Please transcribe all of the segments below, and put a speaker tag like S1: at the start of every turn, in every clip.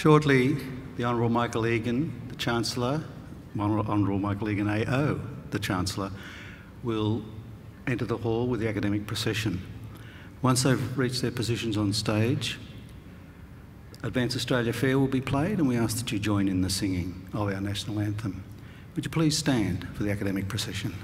S1: Shortly, the Honourable Michael Egan, the Chancellor, Honourable Michael Egan AO, the Chancellor, will enter the hall with the academic procession. Once they've reached their positions on stage, Advance Australia Fair will be played, and we ask that you join in the singing of our national anthem. Would you please stand for the academic procession?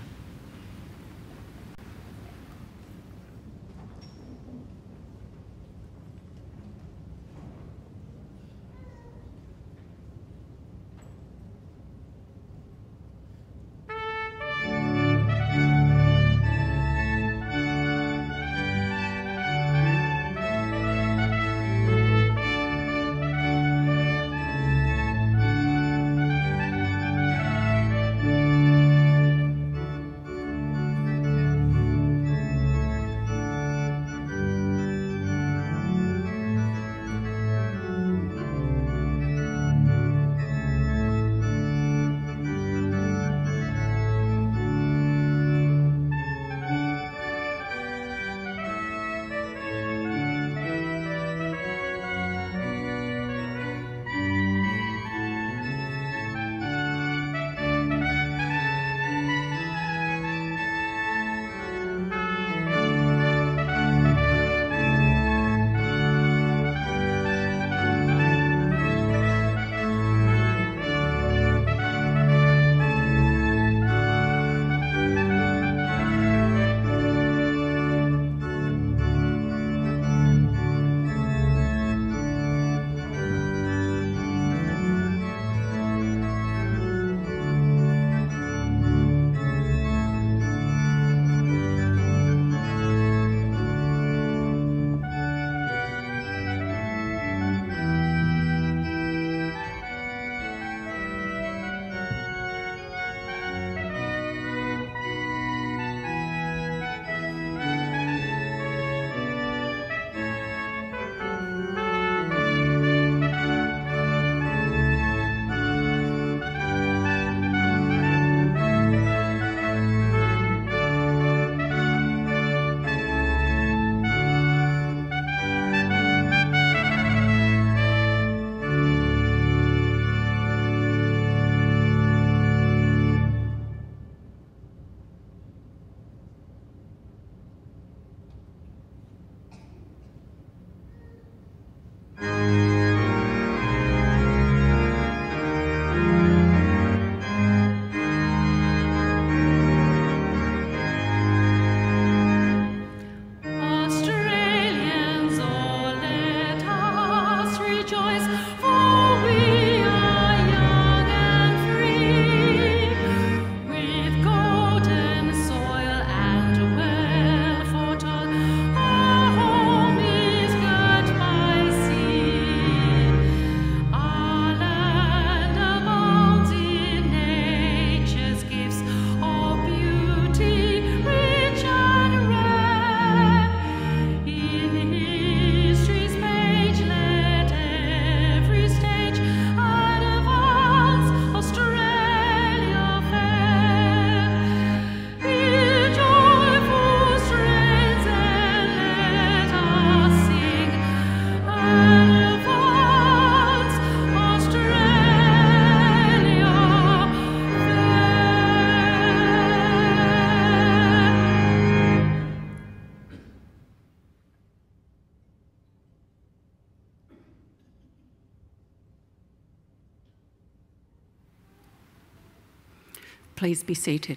S2: Please be seated.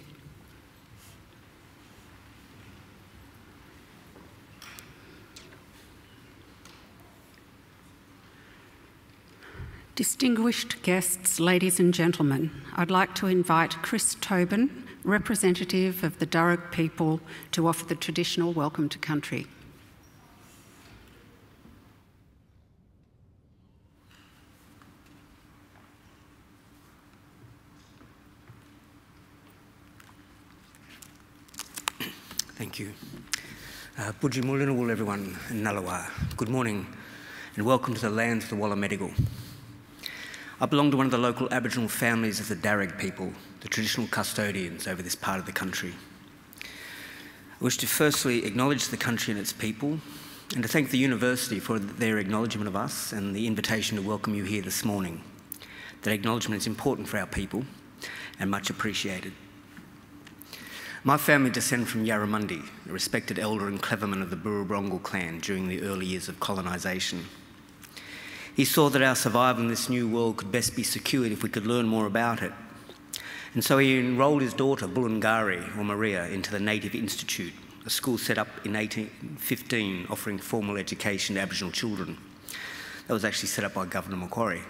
S2: Distinguished guests, ladies and gentlemen, I'd like to invite Chris Tobin, representative of the Darug people, to offer the traditional welcome to country.
S3: Thank you. Budji Mulinawul, everyone, in Nalawa. Good morning and welcome to the lands of the Wallamedigal. I belong to one of the local Aboriginal families of the Darug people, the traditional custodians over this part of the country. I wish to firstly acknowledge the country and its people, and to thank the University for their acknowledgement of us and the invitation to welcome you here this morning. That acknowledgement is important for our people and much appreciated. My family descend from Yarramundi, a respected elder and cleverman of the Burrabrongal clan during the early years of colonisation. He saw that our survival in this new world could best be secured if we could learn more about it. And so he enrolled his daughter, Bulungari, or Maria, into the Native Institute, a school set up in 1815 offering formal education to Aboriginal children. That was actually set up by Governor Macquarie.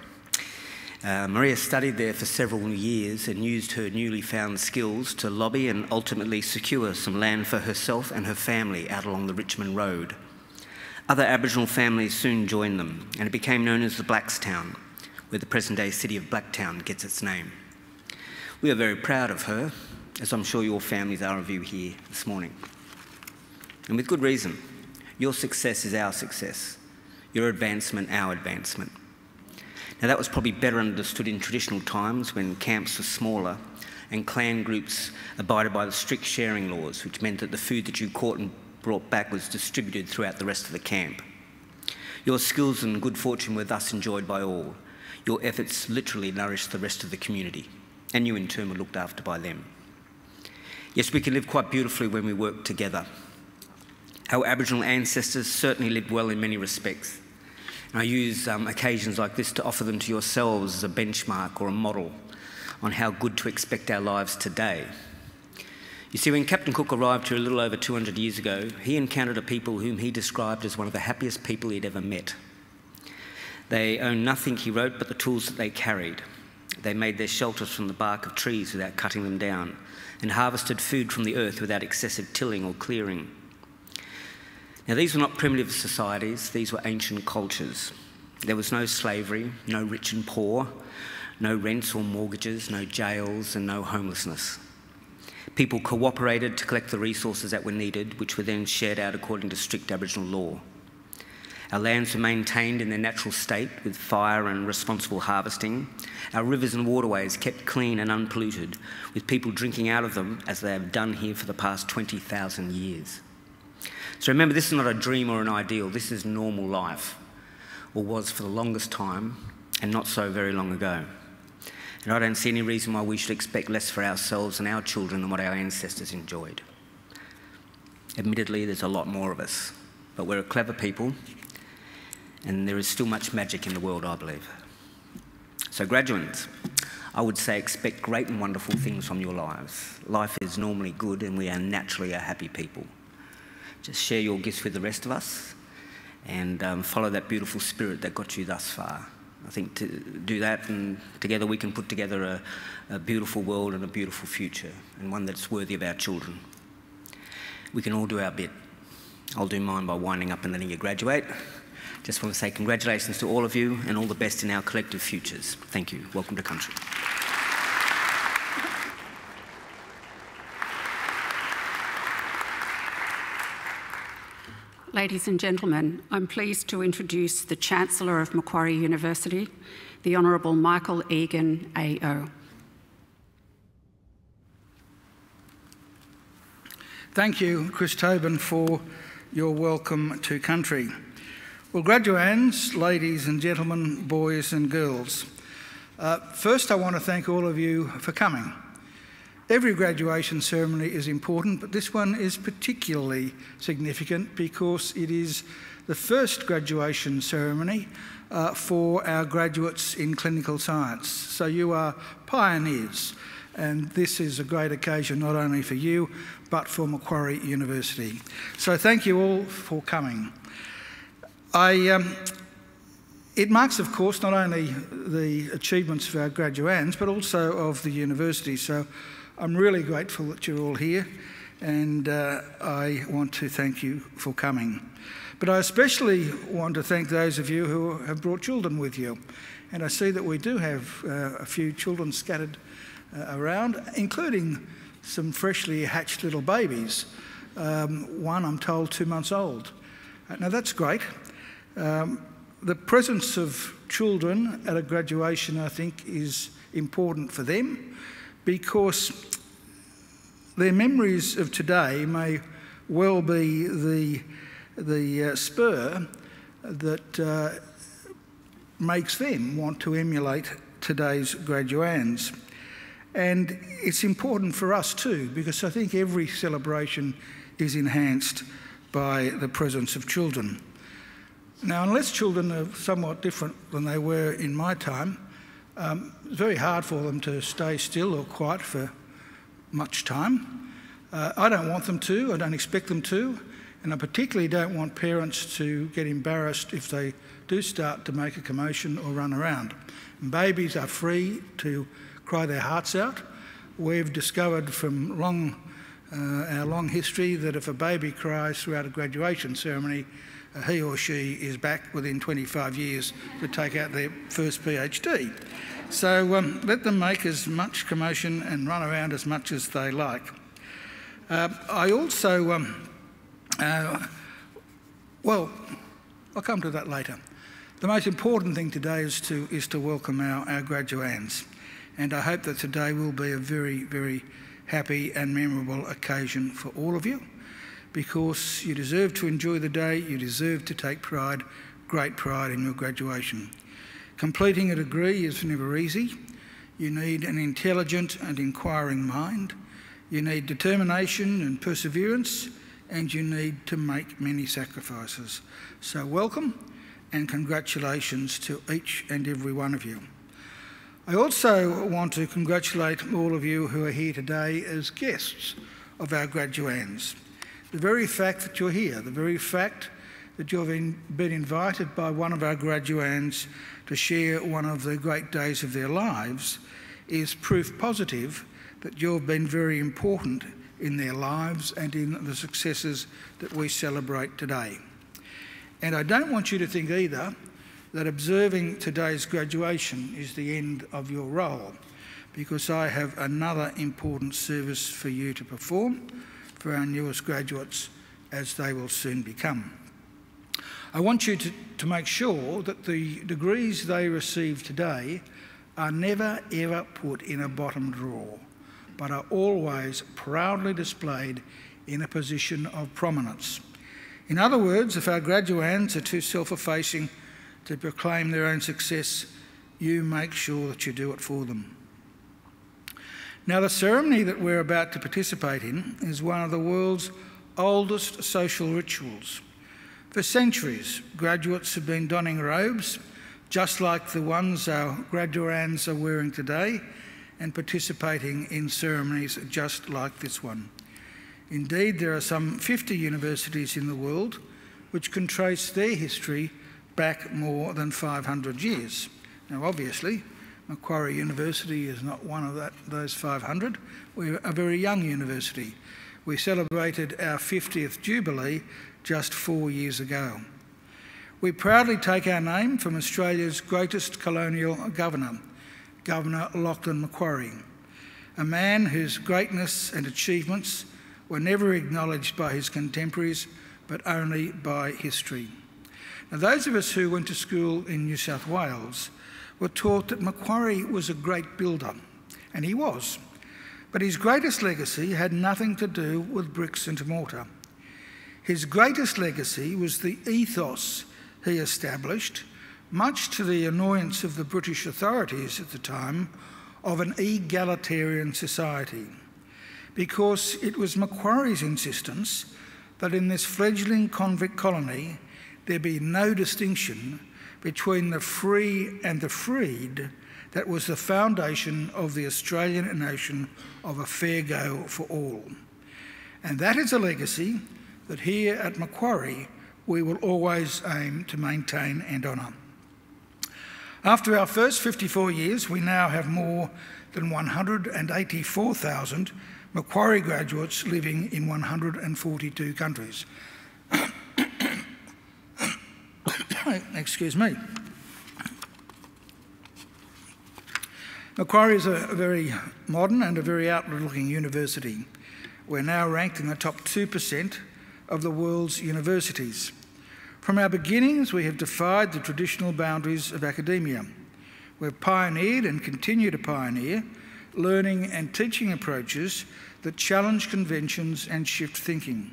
S3: Maria studied there for several years and used her newly found skills to lobby and ultimately secure some land for herself and her family out along the Richmond Road. Other Aboriginal families soon joined them, and it became known as the Blackstown, where the present-day city of Blacktown gets its name. We are very proud of her, as I'm sure your families are of you here this morning. And with good reason. Your success is our success. Your advancement, our advancement. Now that was probably better understood in traditional times when camps were smaller and clan groups abided by the strict sharing laws, which meant that the food that you caught and brought back was distributed throughout the rest of the camp. Your skills and good fortune were thus enjoyed by all. Your efforts literally nourished the rest of the community, and you in turn were looked after by them. Yes, we can live quite beautifully when we work together. Our Aboriginal ancestors certainly lived well in many respects. And I use occasions like this to offer them to yourselves as a benchmark or a model on how good to expect our lives today. You see, when Captain Cook arrived here a little over 200 years ago, he encountered a people whom he described as one of the happiest people he'd ever met. They owned nothing, he wrote, but the tools that they carried. They made their shelters from the bark of trees without cutting them down, and harvested food from the earth without excessive tilling or clearing. Now, these were not primitive societies, these were ancient cultures. There was no slavery, no rich and poor, no rents or mortgages, no jails, and no homelessness. People cooperated to collect the resources that were needed, which were then shared out according to strict Aboriginal law. Our lands were maintained in their natural state with fire and responsible harvesting. Our rivers and waterways kept clean and unpolluted, with people drinking out of them as they have done here for the past 20,000 years. So remember, this is not a dream or an ideal, this is normal life, or was for the longest time, and not so very long ago. And I don't see any reason why we should expect less for ourselves and our children than what our ancestors enjoyed. Admittedly, there's a lot more of us, but we're a clever people, and there is still much magic in the world, I believe. So graduates, I would say expect great and wonderful things from your lives. Life is normally good, and we are naturally a happy people. Just share your gifts with the rest of us and follow that beautiful spirit that got you thus far. I think to do that, and together we can put together a beautiful world and a beautiful future, and one that's worthy of our children. We can all do our bit. I'll do mine by winding up and letting you graduate. Just want to say congratulations to all of you and all the best in our collective futures. Thank you. Welcome to country.
S2: Ladies and gentlemen, I'm pleased to introduce the Chancellor of Macquarie University, the Honourable Michael Egan, AO.
S4: Thank you, Chris Tobin, for your welcome to country. Well, graduands, ladies and gentlemen, boys and girls, first I want to thank all of you for coming. Every graduation ceremony is important, but this one is particularly significant because it is the first graduation ceremony for our graduates in clinical science. So you are pioneers, and this is a great occasion not only for you, but for Macquarie University. So thank you all for coming. It marks, of course, not only the achievements of our graduands, but also of the university. So I'm really grateful that you're all here, and I want to thank you for coming. But I especially want to thank those of you who have brought children with you. And I see that we do have a few children scattered around, including some freshly hatched little babies. One, I'm told, 2 months old. Now that's great. The presence of children at a graduation, I think, is important for them, because their memories of today may well be the the spur that makes them want to emulate today's graduands. And it's important for us too, because I think every celebration is enhanced by the presence of children. Now, unless children are somewhat different than they were in my time, it's very hard for them to stay still or quiet for much time. I don't want them to, I don't expect them to, and I particularly don't want parents to get embarrassed if they do start to make a commotion or run around. And babies are free to cry their hearts out. We've discovered from our long history that if a baby cries throughout a graduation ceremony, he or she is back within 25 years to take out their first PhD. So let them make as much commotion and run around as much as they like. I also, well, I'll come to that later. The most important thing today is to welcome our graduands. And I hope that today will be a very, very happy and memorable occasion for all of you, because you deserve to enjoy the day, you deserve to take pride, great pride in your graduation. Completing a degree is never easy. You need an intelligent and inquiring mind. You need determination and perseverance, and you need to make many sacrifices. So welcome and congratulations to each and every one of you. I also want to congratulate all of you who are here today as guests of our graduands. The very fact that you're here, the very fact that you've been invited by one of our graduands to share one of the great days of their lives is proof positive that you've been very important in their lives and in the successes that we celebrate today. And I don't want you to think either that observing today's graduation is the end of your role, because I have another important service for you to perform for our newest graduates, as they will soon become. I want you to make sure that the degrees they receive today are never ever put in a bottom drawer, but are always proudly displayed in a position of prominence. In other words, if our graduands are too self-effacing to proclaim their own success, you make sure that you do it for them. Now, the ceremony that we're about to participate in is one of the world's oldest social rituals. For centuries, graduates have been donning robes, just like the ones our graduands are wearing today, and participating in ceremonies just like this one. Indeed, there are some 50 universities in the world which can trace their history back more than 500 years. Now, obviously, Macquarie University is not one of those 500. We're a very young university. We celebrated our 50th Jubilee just 4 years ago. We proudly take our name from Australia's greatest colonial governor, Governor Lachlan Macquarie, a man whose greatness and achievements were never acknowledged by his contemporaries, but only by history. Now, those of us who went to school in New South Wales were taught that Macquarie was a great builder, and he was. But his greatest legacy had nothing to do with bricks and mortar. His greatest legacy was the ethos he established, much to the annoyance of the British authorities at the time, of an egalitarian society, because it was Macquarie's insistence that in this fledgling convict colony there be no distinction between the free and the freed that was the foundation of the Australian notion of a fair go for all. And that is a legacy that here at Macquarie we will always aim to maintain and honour. After our first 54 years, we now have more than 184,000 Macquarie graduates living in 142 countries. Excuse me. Macquarie is a very modern and a very outward-looking university. We're now ranked in the top 2% of the world's universities. From our beginnings, we have defied the traditional boundaries of academia. We've pioneered and continue to pioneer learning and teaching approaches that challenge conventions and shift thinking.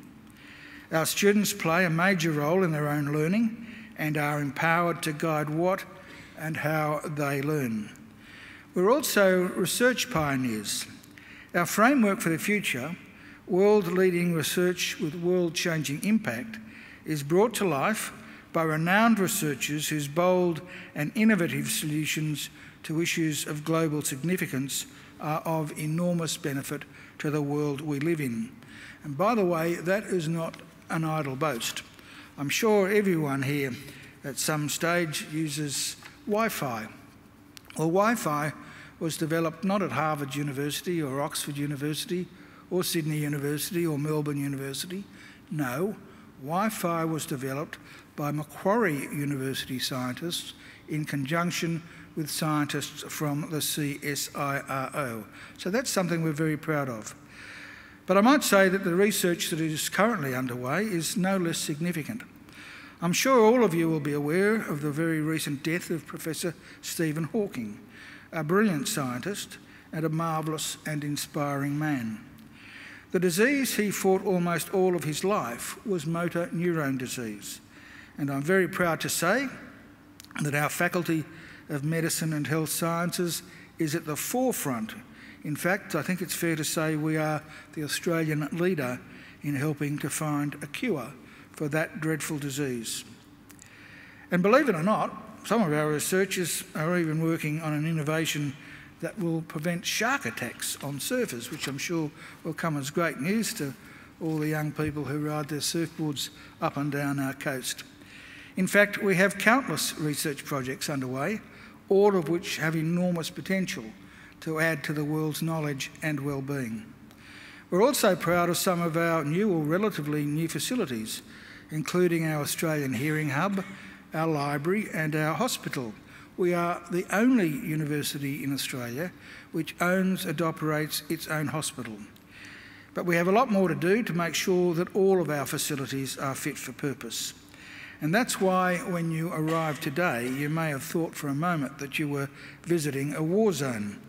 S4: Our students play a major role in their own learning and are empowered to guide what and how they learn. We're also research pioneers. Our framework for the future, world-leading research with world-changing impact, is brought to life by renowned researchers whose bold and innovative solutions to issues of global significance are of enormous benefit to the world we live in. And by the way, that is not an idle boast. I'm sure everyone here at some stage uses Wi-Fi. Well, Wi-Fi was developed not at Harvard University or Oxford University or Sydney University or Melbourne University. No, Wi-Fi was developed by Macquarie University scientists in conjunction with scientists from the CSIRO. So that's something we're very proud of. But I might say that the research that is currently underway is no less significant. I'm sure all of you will be aware of the very recent death of Professor Stephen Hawking, a brilliant scientist and a marvellous and inspiring man. The disease he fought almost all of his life was motor neurone disease, and I'm very proud to say that our Faculty of Medicine and Health Sciences is at the forefront. In fact, I think it's fair to say we are the Australian leader in helping to find a cure for that dreadful disease. And believe it or not, some of our researchers are even working on an innovation that will prevent shark attacks on surfers, which I'm sure will come as great news to all the young people who ride their surfboards up and down our coast. In fact, we have countless research projects underway, all of which have enormous potential to add to the world's knowledge and well-being. We're also proud of some of our new or relatively new facilities, including our Australian Hearing Hub, our library and our hospital. We are the only university in Australia which owns and operates its own hospital. But we have a lot more to do to make sure that all of our facilities are fit for purpose. And that's why when you arrived today, you may have thought for a moment that you were visiting a war zone.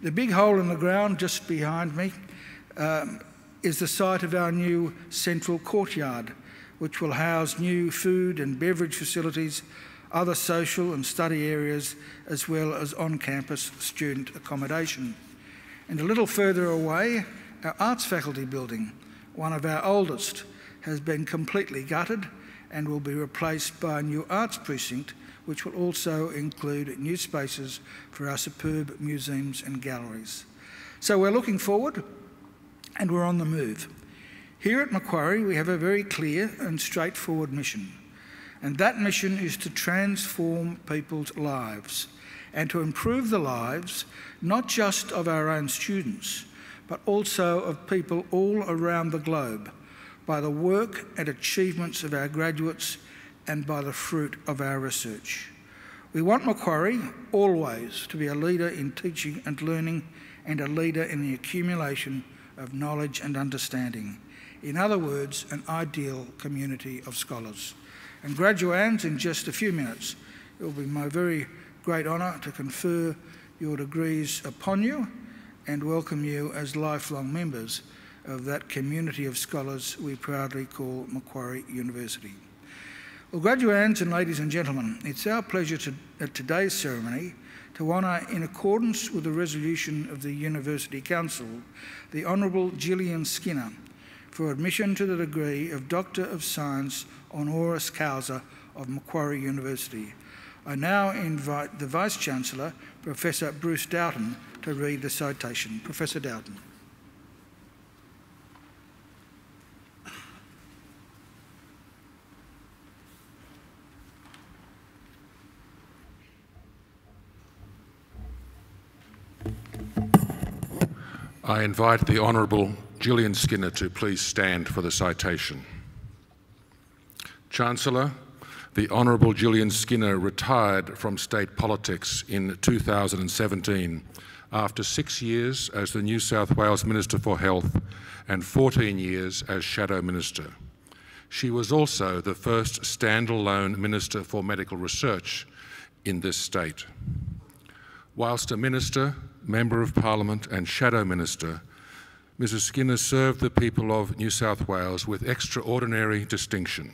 S4: The big hole in the ground just behind me is the site of our new central courtyard, which will house new food and beverage facilities, other social and study areas, as well as on-campus student accommodation. And a little further away, our arts faculty building, one of our oldest, has been completely gutted and will be replaced by a new arts precinct, which will also include new spaces for our superb museums and galleries. So we're looking forward and we're on the move. Here at Macquarie, we have a very clear and straightforward mission, and that mission is to transform people's lives and to improve the lives not just of our own students, but also of people all around the globe by the work and achievements of our graduates and by the fruit of our research. We want Macquarie always to be a leader in teaching and learning and a leader in the accumulation of knowledge and understanding. In other words, an ideal community of scholars. And graduands, in just a few minutes, it will be my very great honour to confer your degrees upon you and welcome you as lifelong members of that community of scholars we proudly call Macquarie University. Well, graduands and ladies and gentlemen, it's our pleasure at today's ceremony to honour, in accordance with the resolution of the University Council, the Honourable Gillian Skinner for admission to the degree of Doctor of Science honoris causa of Macquarie University. I now invite the Vice-Chancellor, Professor Bruce Doughton, to read the citation. Professor Doughton.
S5: I invite the Honourable Gillian Skinner to please stand for the citation. Chancellor, the Honourable Gillian Skinner retired from state politics in 2017 after 6 years as the New South Wales Minister for Health and 14 years as Shadow Minister. She was also the first standalone Minister for Medical Research in this state. Whilst a Minister, Member of Parliament and Shadow Minister, Mrs. Skinner served the people of New South Wales with extraordinary distinction.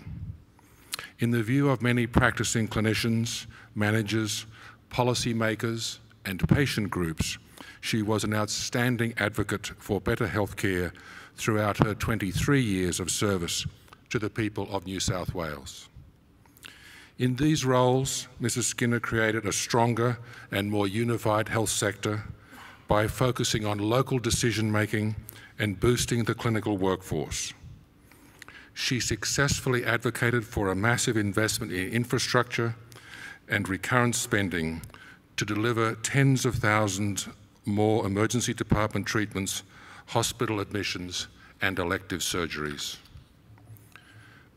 S5: In the view of many practicing clinicians, managers, policymakers, and patient groups, she was an outstanding advocate for better healthcare throughout her 23 years of service to the people of New South Wales. In these roles, Mrs. Skinner created a stronger and more unified health sector by focusing on local decision-making and boosting the clinical workforce. She successfully advocated for a massive investment in infrastructure and recurrent spending to deliver tens of thousands more emergency department treatments, hospital admissions, and elective surgeries.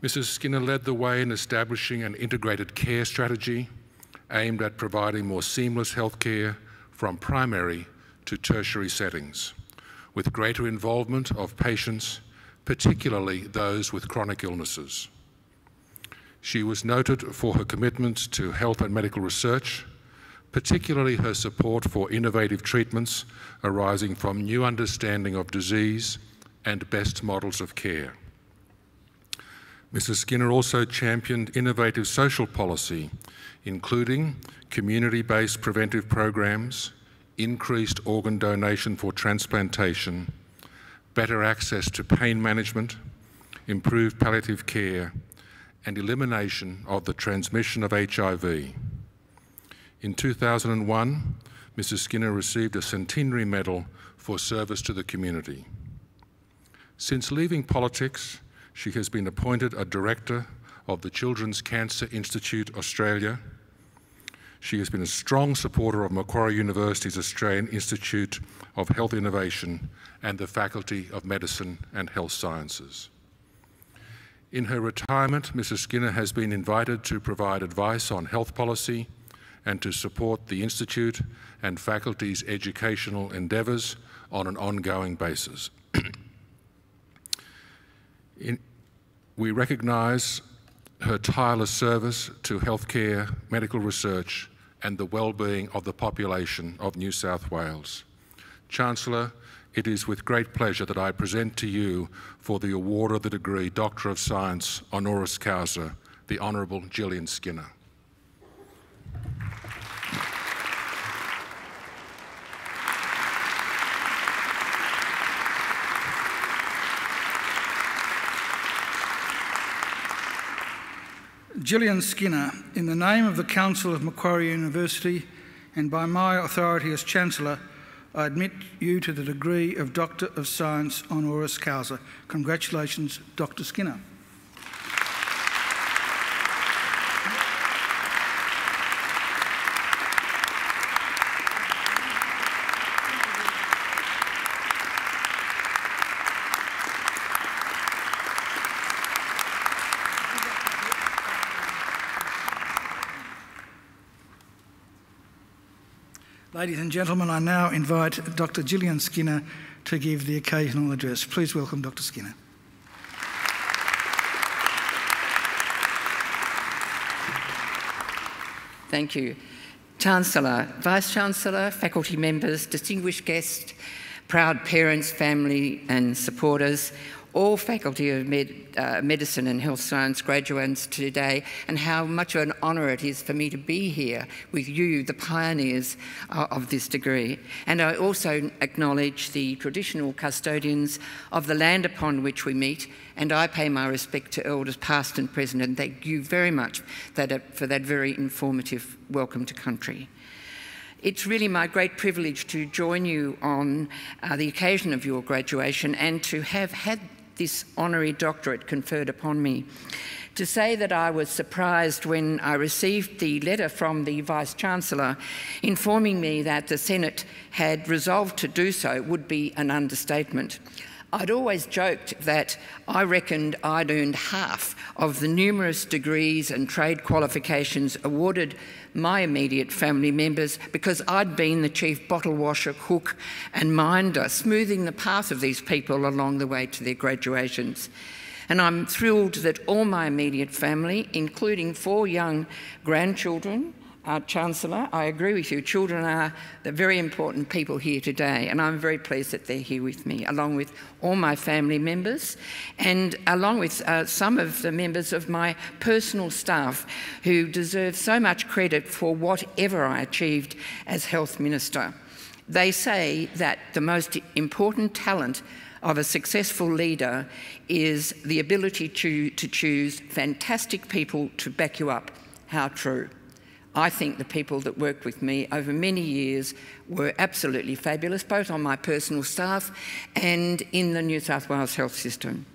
S5: Mrs. Skinner led the way in establishing an integrated care strategy aimed at providing more seamless health care from primary to tertiary settings, with greater involvement of patients, particularly those with chronic illnesses. She was noted for her commitment to health and medical research, particularly her support for innovative treatments arising from new understanding of disease and best models of care. Mrs. Skinner also championed innovative social policy, including community-based preventive programs, increased organ donation for transplantation, better access to pain management, improved palliative care, and elimination of the transmission of HIV. In 2001, Mrs. Skinner received a Centenary Medal for service to the community. Since leaving politics, she has been appointed a Director of the Children's Cancer Institute Australia. She has been a strong supporter of Macquarie University's Australian Institute of Health Innovation and the Faculty of Medicine and Health Sciences. In her retirement, Mrs. Skinner has been invited to provide advice on health policy and to support the Institute and faculty's educational endeavours on an ongoing basis. We recognise her tireless service to healthcare, medical research and the well-being of the population of New South Wales. Chancellor, it is with great pleasure that I present to you for the award of the degree Doctor of Science honoris causa, the Honourable Gillian Skinner.
S4: Gillian Skinner, in the name of the Council of Macquarie University and by my authority as Chancellor, I admit you to the degree of Doctor of Science honoris causa. Congratulations, Dr. Skinner. Ladies and gentlemen, I now invite Dr. Gillian Skinner to give the occasional address. Please welcome Dr. Skinner.
S6: Thank you. Chancellor, Vice-Chancellor, faculty members, distinguished guests, proud parents, family and supporters, all Faculty of Medicine and Health Science graduates today, and how much of an honour it is for me to be here with you, the pioneers of this degree. And I also acknowledge the traditional custodians of the land upon which we meet, and I pay my respect to elders past and present, and thank you very much for that very informative welcome to country. It's really my great privilege to join you on the occasion of your graduation and to have had this honorary doctorate conferred upon me. To say that I was surprised when I received the letter from the Vice-Chancellor informing me that the Senate had resolved to do so would be an understatement. I'd always joked that I reckoned I'd earned half of the numerous degrees and trade qualifications awarded my immediate family members because I'd been the chief bottle washer, cook and minder, smoothing the path of these people along the way to their graduations. And I'm thrilled that all my immediate family, including 4 young grandchildren, Chancellor, I agree with you. Children are the very important people here today, and I'm very pleased that they're here with me, along with all my family members and along with some of the members of my personal staff who deserve so much credit for whatever I achieved as Health Minister. They say that the most important talent of a successful leader is the ability to choose fantastic people to back you up. How true. I think the people that worked with me over many years were absolutely fabulous, both on my personal staff and in the New South Wales health system.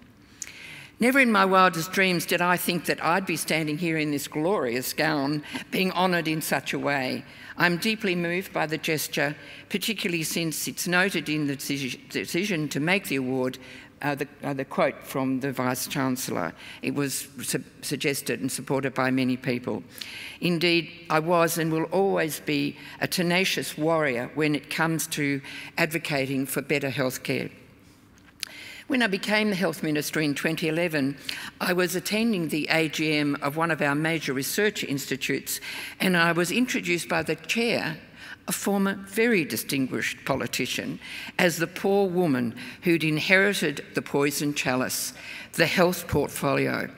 S6: Never in my wildest dreams did I think that I'd be standing here in this glorious gown, being honoured in such a way. I'm deeply moved by the gesture, particularly since it's noted in the decision to make the award the quote from the Vice-Chancellor. It was suggested and supported by many people. Indeed, I was and will always be a tenacious warrior when it comes to advocating for better healthcare. When I became the Health Minister in 2011, I was attending the AGM of one of our major research institutes, and I was introduced by the chair, a former very distinguished politician, as the poor woman who'd inherited the poison chalice, the health portfolio,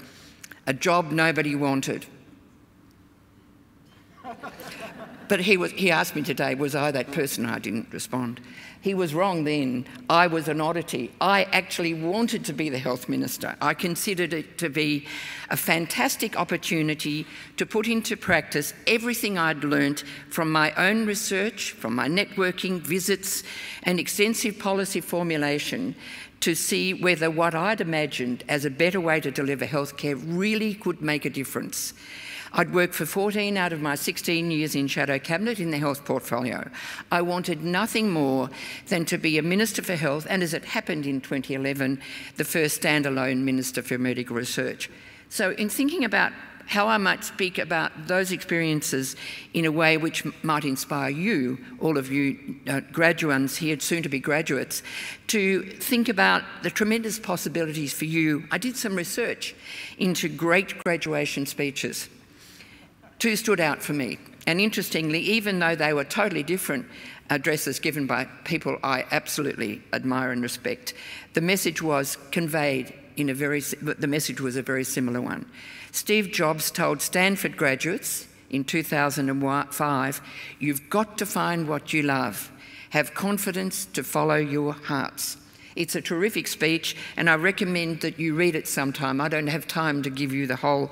S6: a job nobody wanted. But he asked me today, was I that person? I didn't respond. He was wrong then. I was an oddity. I actually wanted to be the Health Minister. I considered it to be a fantastic opportunity to put into practice everything I'd learnt from my own research, from my networking, visits and extensive policy formulation to see whether what I'd imagined as a better way to deliver healthcare really could make a difference. I'd worked for 14 out of my 16 years in shadow cabinet in the health portfolio. I wanted nothing more than to be a Minister for Health, and as it happened in 2011, the first standalone Minister for Medical Research. So in thinking about how I might speak about those experiences in a way which might inspire you, all of you graduands here, soon to be graduates, to think about the tremendous possibilities for you. I did some research into great graduation speeches. Two stood out for me, and interestingly, even though they were totally different addresses given by people I absolutely admire and respect, the message was conveyed in a very similar one. Steve Jobs told Stanford graduates in 2005, "You've got to find what you love. Have confidence to follow your hearts." It's a terrific speech, and I recommend that you read it sometime. I don't have time to give you the whole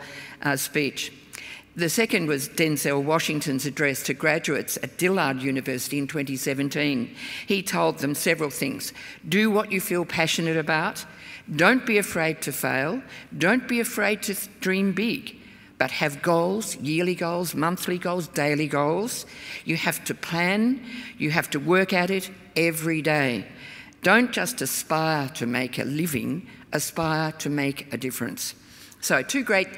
S6: speech. The second was Denzel Washington's address to graduates at Dillard University in 2017. He told them several things. Do what you feel passionate about. Don't be afraid to fail. Don't be afraid to dream big, but have goals, yearly goals, monthly goals, daily goals. You have to plan. You have to work at it every day. Don't just aspire to make a living, aspire to make a difference. So two great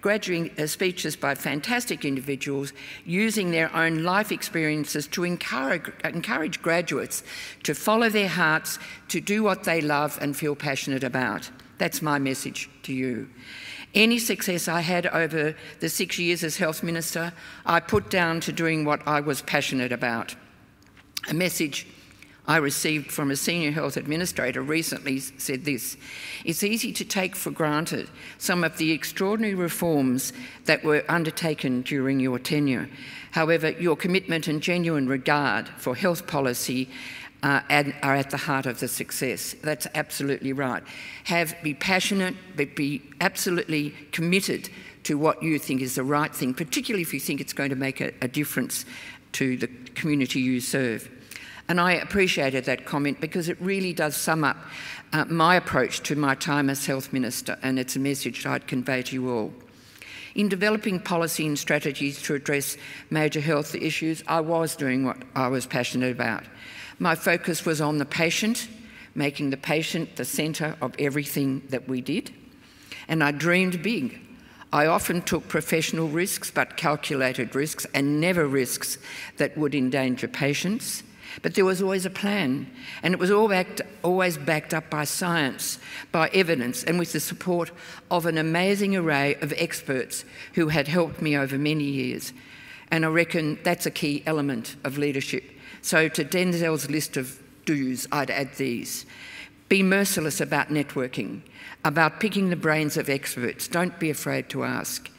S6: graduating speeches by fantastic individuals using their own life experiences to encourage graduates to follow their hearts, to do what they love and feel passionate about. That's my message to you. Any success I had over the 6 years as Health Minister, I put down to doing what I was passionate about. A message I received from a senior health administrator recently said this: "It's easy to take for granted some of the extraordinary reforms that were undertaken during your tenure. However, your commitment and genuine regard for health policy are at the heart of the success." That's absolutely right. Be passionate, but be absolutely committed to what you think is the right thing, particularly if you think it's going to make a difference to the community you serve. And I appreciated that comment because it really does sum up my approach to my time as Health Minister, and it's a message I'd convey to you all. In developing policy and strategies to address major health issues, I was doing what I was passionate about. My focus was on the patient, making the patient the centre of everything that we did, and I dreamed big. I often took professional risks, but calculated risks, and never risks that would endanger patients. But there was always a plan, and it was always backed up by science, by evidence, and with the support of an amazing array of experts who had helped me over many years. And I reckon that's a key element of leadership. So to Denzel's list of do's, I'd add these. Be merciless about networking, about picking the brains of experts. Don't be afraid to ask.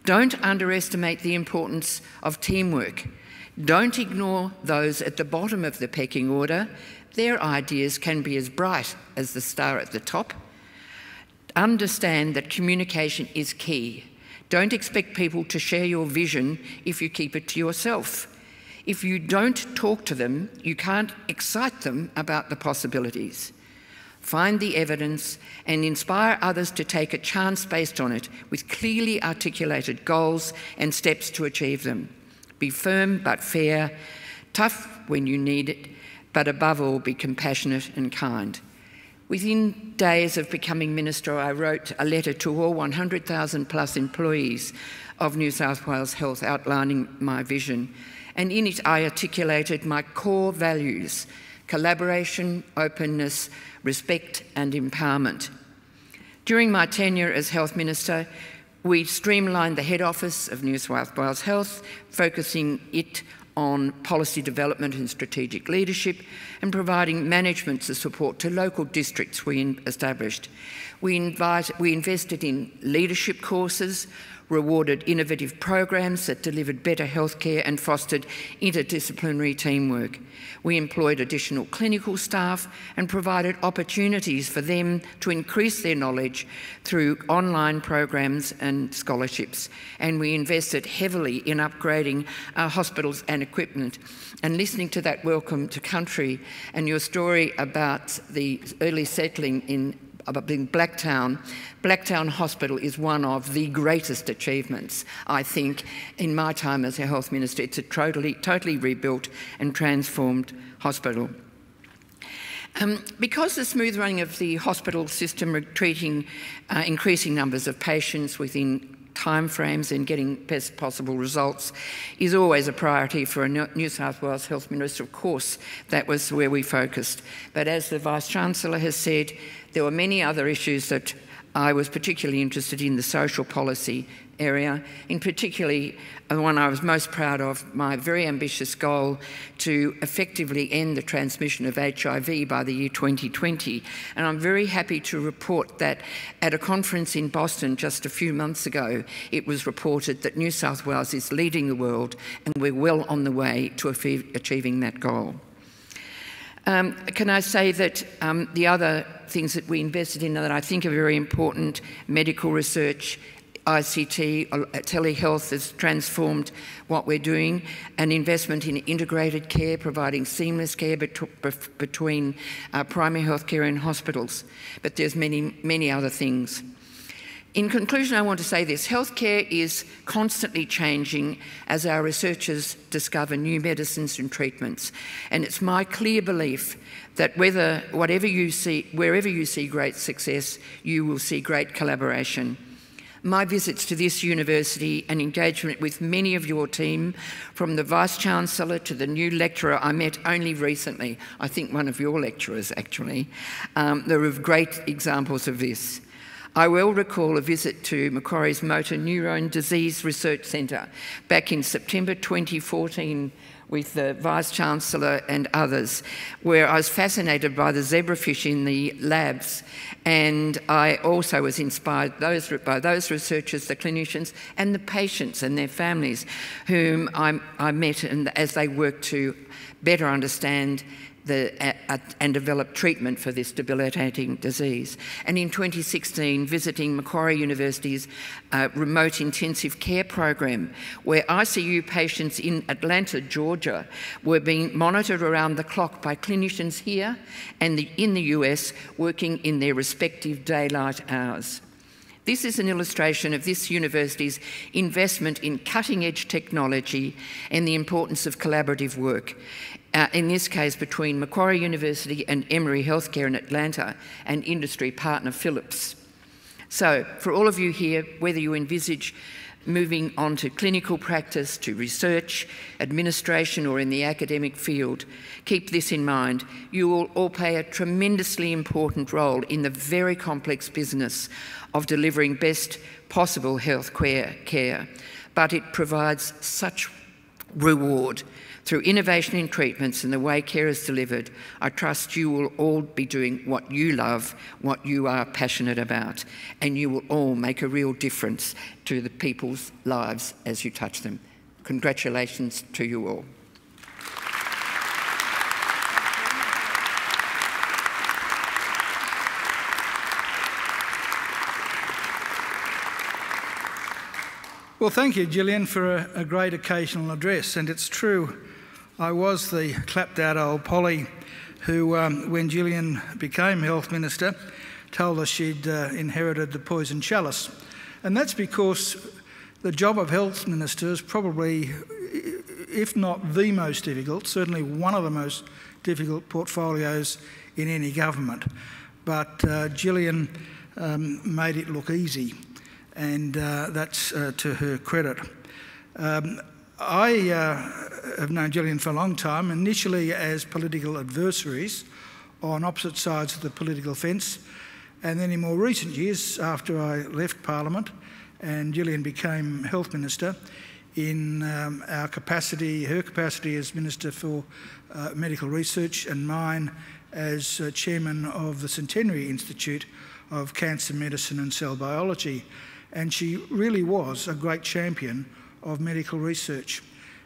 S6: Don't underestimate the importance of teamwork. Don't ignore those at the bottom of the pecking order. Their ideas can be as bright as the star at the top. Understand that communication is key. Don't expect people to share your vision if you keep it to yourself. If you don't talk to them, you can't excite them about the possibilities. Find the evidence and inspire others to take a chance based on it with clearly articulated goals and steps to achieve them. Be firm but fair, tough when you need it, but above all, be compassionate and kind. Within days of becoming Minister, I wrote a letter to all 100,000 plus employees of New South Wales Health outlining my vision. And in it, I articulated my core values: collaboration, openness, respect and empowerment. During my tenure as Health Minister, we streamlined the head office of New South Wales Health, focusing it on policy development and strategic leadership and providing management support to local districts we established. We invested in leadership courses, rewarded innovative programs that delivered better healthcare and fostered interdisciplinary teamwork. We employed additional clinical staff and provided opportunities for them to increase their knowledge through online programs and scholarships. And we invested heavily in upgrading our hospitals and equipment. And listening to that welcome to country and your story about the early settling in Blacktown Hospital is one of the greatest achievements, I think, in my time as a Health Minister. It's a totally rebuilt and transformed hospital. Because the smooth running of the hospital system, treating increasing numbers of patients within timeframes and getting best possible results is always a priority for a New South Wales Health Minister. Of course, that was where we focused. But as the Vice-Chancellor has said, there were many other issues that I was particularly interested in, the social policy area, in particularly the one I was most proud of, my very ambitious goal to effectively end the transmission of HIV by the year 2020. And I'm very happy to report that at a conference in Boston just a few months ago, it was reported that New South Wales is leading the world and we're well on the way to achieving that goal. Can I say that the other things that we invested in that I think are very important, medical research, ICT, telehealth has transformed what we're doing, an investment in integrated care, providing seamless care between primary health care and hospitals. But there's many other things. In conclusion, I want to say this: healthcare is constantly changing as our researchers discover new medicines and treatments. And it's my clear belief that wherever you see great success, you will see great collaboration. My visits to this university and engagement with many of your team, from the Vice-Chancellor to the new lecturer I met only recently, I think one of your lecturers actually, there are great examples of this. I will recall a visit to Macquarie's Motor Neurone Disease Research Centre back in September 2014 with the Vice-Chancellor and others, where I was fascinated by the zebrafish in the labs. And I also was inspired by those researchers, the clinicians, and the patients and their families whom I met as they worked to better understand and develop treatment for this debilitating disease. And in 2016, visiting Macquarie University's remote intensive care program, where ICU patients in Atlanta, Georgia, were being monitored around the clock by clinicians here and in the US, working in their respective daylight hours. This is an illustration of this university's investment in cutting-edge technology and the importance of collaborative work. In this case, between Macquarie University and Emory Healthcare in Atlanta and industry partner Philips. So, for all of you here, whether you envisage moving on to clinical practice, to research, administration, or in the academic field, keep this in mind. You will all play a tremendously important role in the very complex business of delivering best possible health care, but it provides such reward. Through innovation in treatments and the way care is delivered, I trust you will all be doing what you love, what you are passionate about, and you will all make a real difference to the people's lives as you touch them. Congratulations to you all.
S4: Well, thank you, Gillian, for a great occasional address. And it's true, I was the clapped-out old Polly who, when Gillian became Health Minister, told us she'd inherited the poison chalice. And that's because the job of Health Minister is probably, if not the most difficult, certainly one of the most difficult portfolios in any government. But Gillian made it look easy. And that's to her credit. I have known Gillian for a long time, initially as political adversaries on opposite sides of the political fence, and then in more recent years, after I left Parliament and Gillian became Health Minister, in her capacity as Minister for Medical Research and mine as Chairman of the Centenary Institute of Cancer Medicine and Cell Biology. And she really was a great champion of medical research.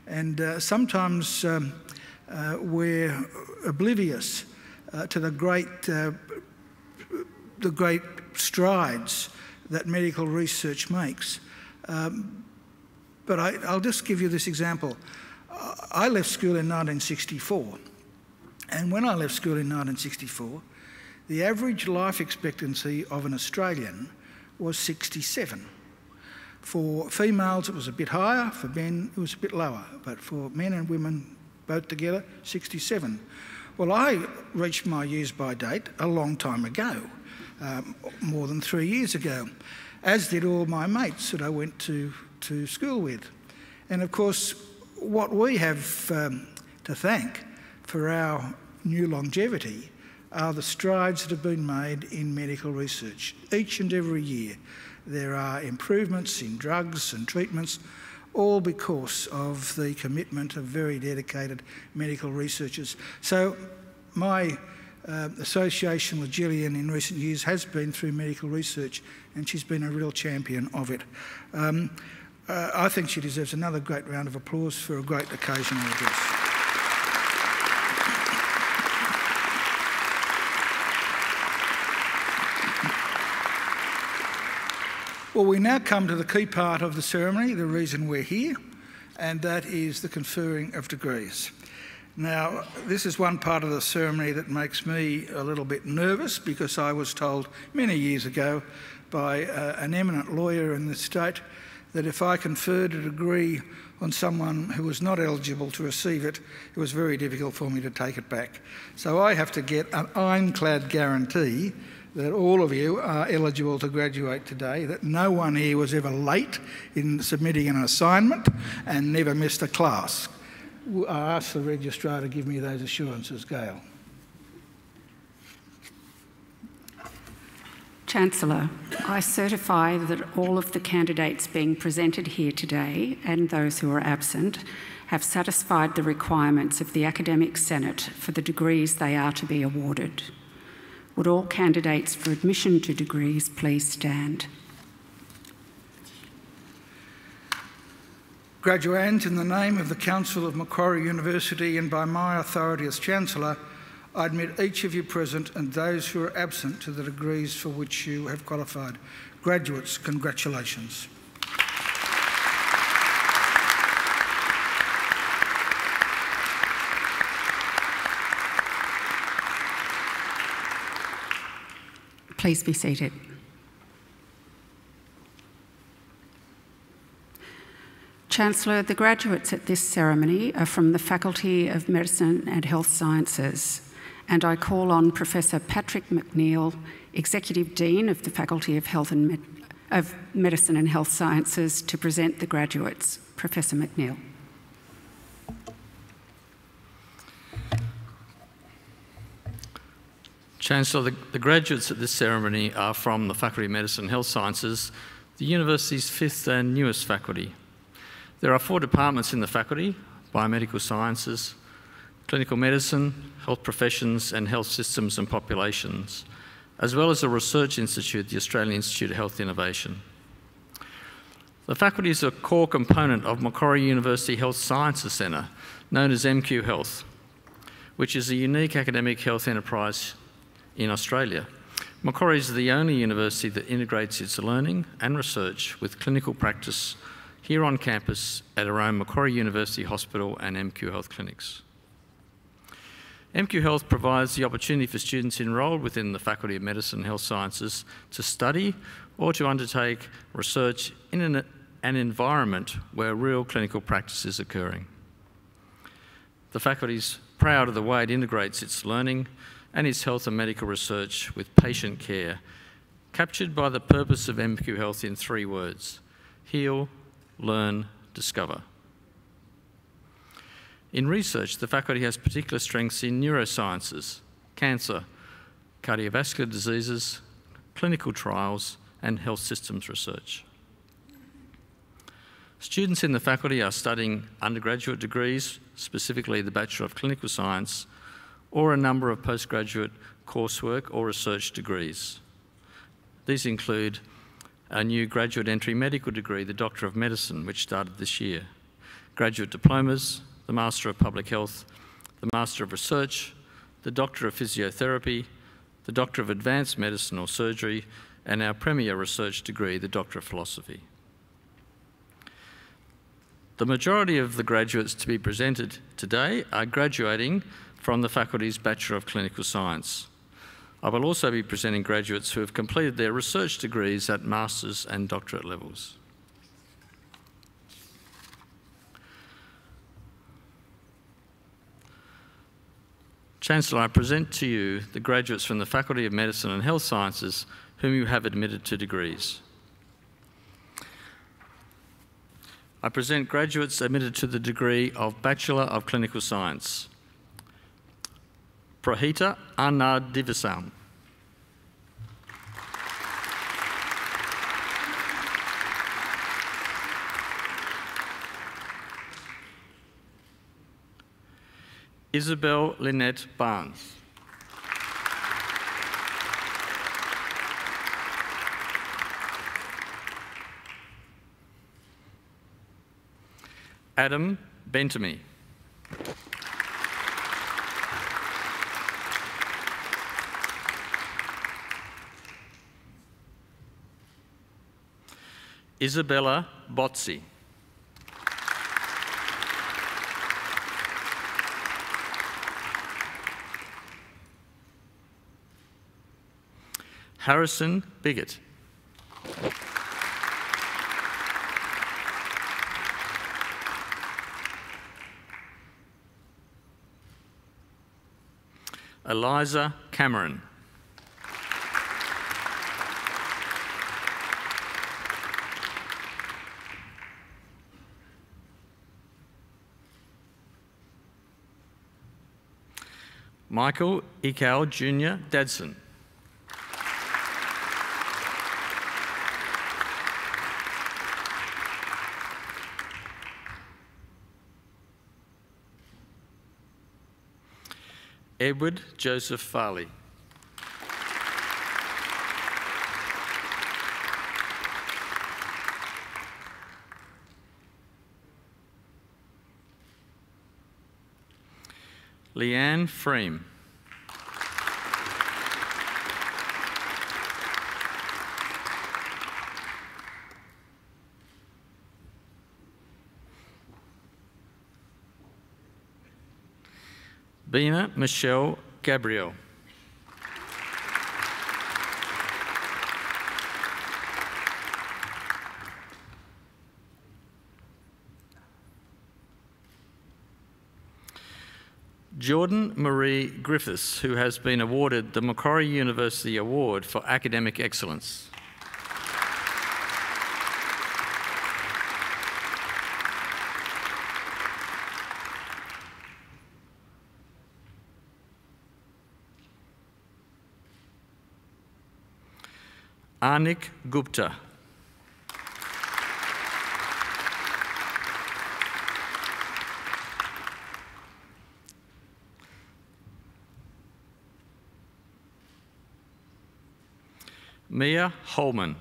S4: And sometimes we're oblivious to the great strides that medical research makes. But I'll just give you this example. I left school in 1964. And when I left school in 1964, the average life expectancy of an Australian was 67. For females it was a bit higher, for men it was a bit lower, but for men and women both together, 67. Well, I reached my use by date a long time ago, more than 3 years ago, as did all my mates that I went to school with. And of course, what we have to thank for our new longevity are the strides that have been made in medical research. Each and every year there are improvements in drugs and treatments, all because of the commitment of very dedicated medical researchers. So my association with Gillian in recent years has been through medical research, and she's been a real champion of it. I think she deserves another great round of applause for a great occasional address. Well, we now come to the key part of the ceremony, the reason we're here, and that is the conferring of degrees. Now, this is one part of the ceremony that makes me a little bit nervous, because I was told many years ago by an eminent lawyer in the state that if I conferred a degree on someone who was not eligible to receive it, it was very difficult for me to take it back. So I have to get an ironclad guarantee that all of you are eligible to graduate today, that no one here was ever late in submitting an assignment and never missed a class. I ask the registrar to give me those assurances, Gail.
S2: Chancellor, I certify that all of the candidates being presented here today and those who are absent have satisfied the requirements of the Academic Senate for the degrees they are to be awarded. Would all candidates for admission to degrees please stand?
S4: Graduands, in the name of the Council of Macquarie University and by my authority as Chancellor, I admit each of you present and those who are absent to the degrees for which you have qualified. Graduates, congratulations.
S2: Please be seated. Chancellor, the graduates at this ceremony are from the Faculty of Medicine and Health Sciences, and I call on Professor Patrick McNeill, Executive Dean of the Faculty of Medicine and Health Sciences, to present the graduates. Professor McNeill.
S7: Chancellor, the graduates at this ceremony are from the Faculty of Medicine and Health Sciences, the university's fifth and newest faculty. There are 4 departments in the faculty: biomedical sciences, clinical medicine, health professions and health systems and populations, as well as a research institute, the Australian Institute of Health Innovation. The faculty is a core component of Macquarie University Health Sciences Centre, known as MQ Health, which is a unique academic health enterprise in Australia. Macquarie is the only university that integrates its learning and research with clinical practice here on campus at our own Macquarie University Hospital and MQ Health clinics. MQ Health provides the opportunity for students enrolled within the Faculty of Medicine and Health Sciences to study or to undertake research in an environment where real clinical practice is occurring. The faculty is proud of the way it integrates its learning and its health and medical research with patient care, captured by the purpose of MQ Health in 3 words: heal, learn, discover. In research, the faculty has particular strengths in neurosciences, cancer, cardiovascular diseases, clinical trials, and health systems research. Students in the faculty are studying undergraduate degrees, specifically the Bachelor of Clinical Science, or a number of postgraduate coursework or research degrees. These include a new graduate entry medical degree, the Doctor of Medicine, which started this year, graduate diplomas, the Master of Public Health, the Master of Research, the Doctor of Physiotherapy, the Doctor of Advanced Medicine or Surgery, and our premier research degree, the Doctor of Philosophy. The majority of the graduates to be presented today are graduating from the faculty's Bachelor of Clinical Science. I will also be presenting graduates who have completed their research degrees at master's and doctorate levels. Chancellor, I present to you the graduates from the Faculty of Medicine and Health Sciences whom you have admitted to degrees. I present graduates admitted to the degree of Bachelor of Clinical Science. Prahita Annadivisam. Isabel Lynette Barnes. Adam Bentamy. Isabella Bozzi. Harrison Biggett. Eliza Cameron. Michael Ekau Jr. Dadson. Edward Joseph Farley. Leanne Freem. Bina Michelle Gabriel. Jordan Marie Griffiths, who has been awarded the Macquarie University Award for Academic Excellence. Anik Gupta. Mia Holman.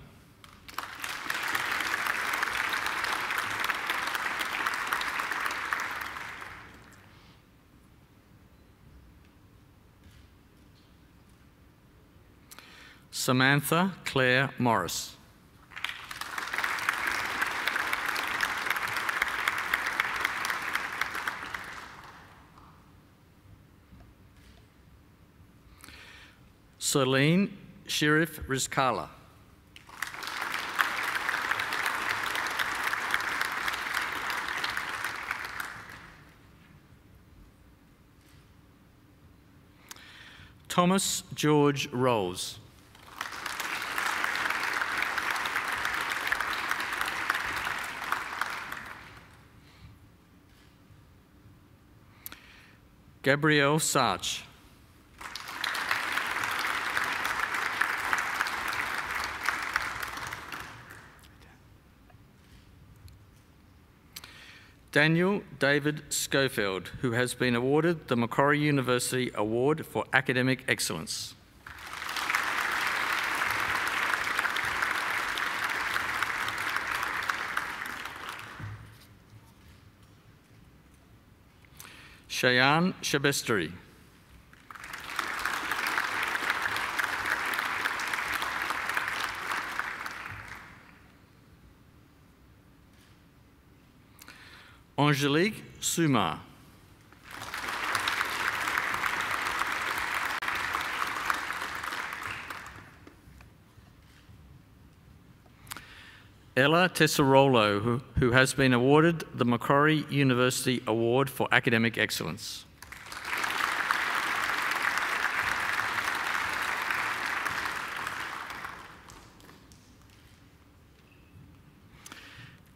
S7: Samantha Claire Morris. Celine Sheriff Rizkala. Thomas George Rolls. Gabrielle Sarch. Daniel David Schofield, who has been awarded the Macquarie University Award for Academic Excellence. Cheyenne Shabestri. Angelique Suma. Ella Tesarolo, who has been awarded the Macquarie University Award for Academic Excellence.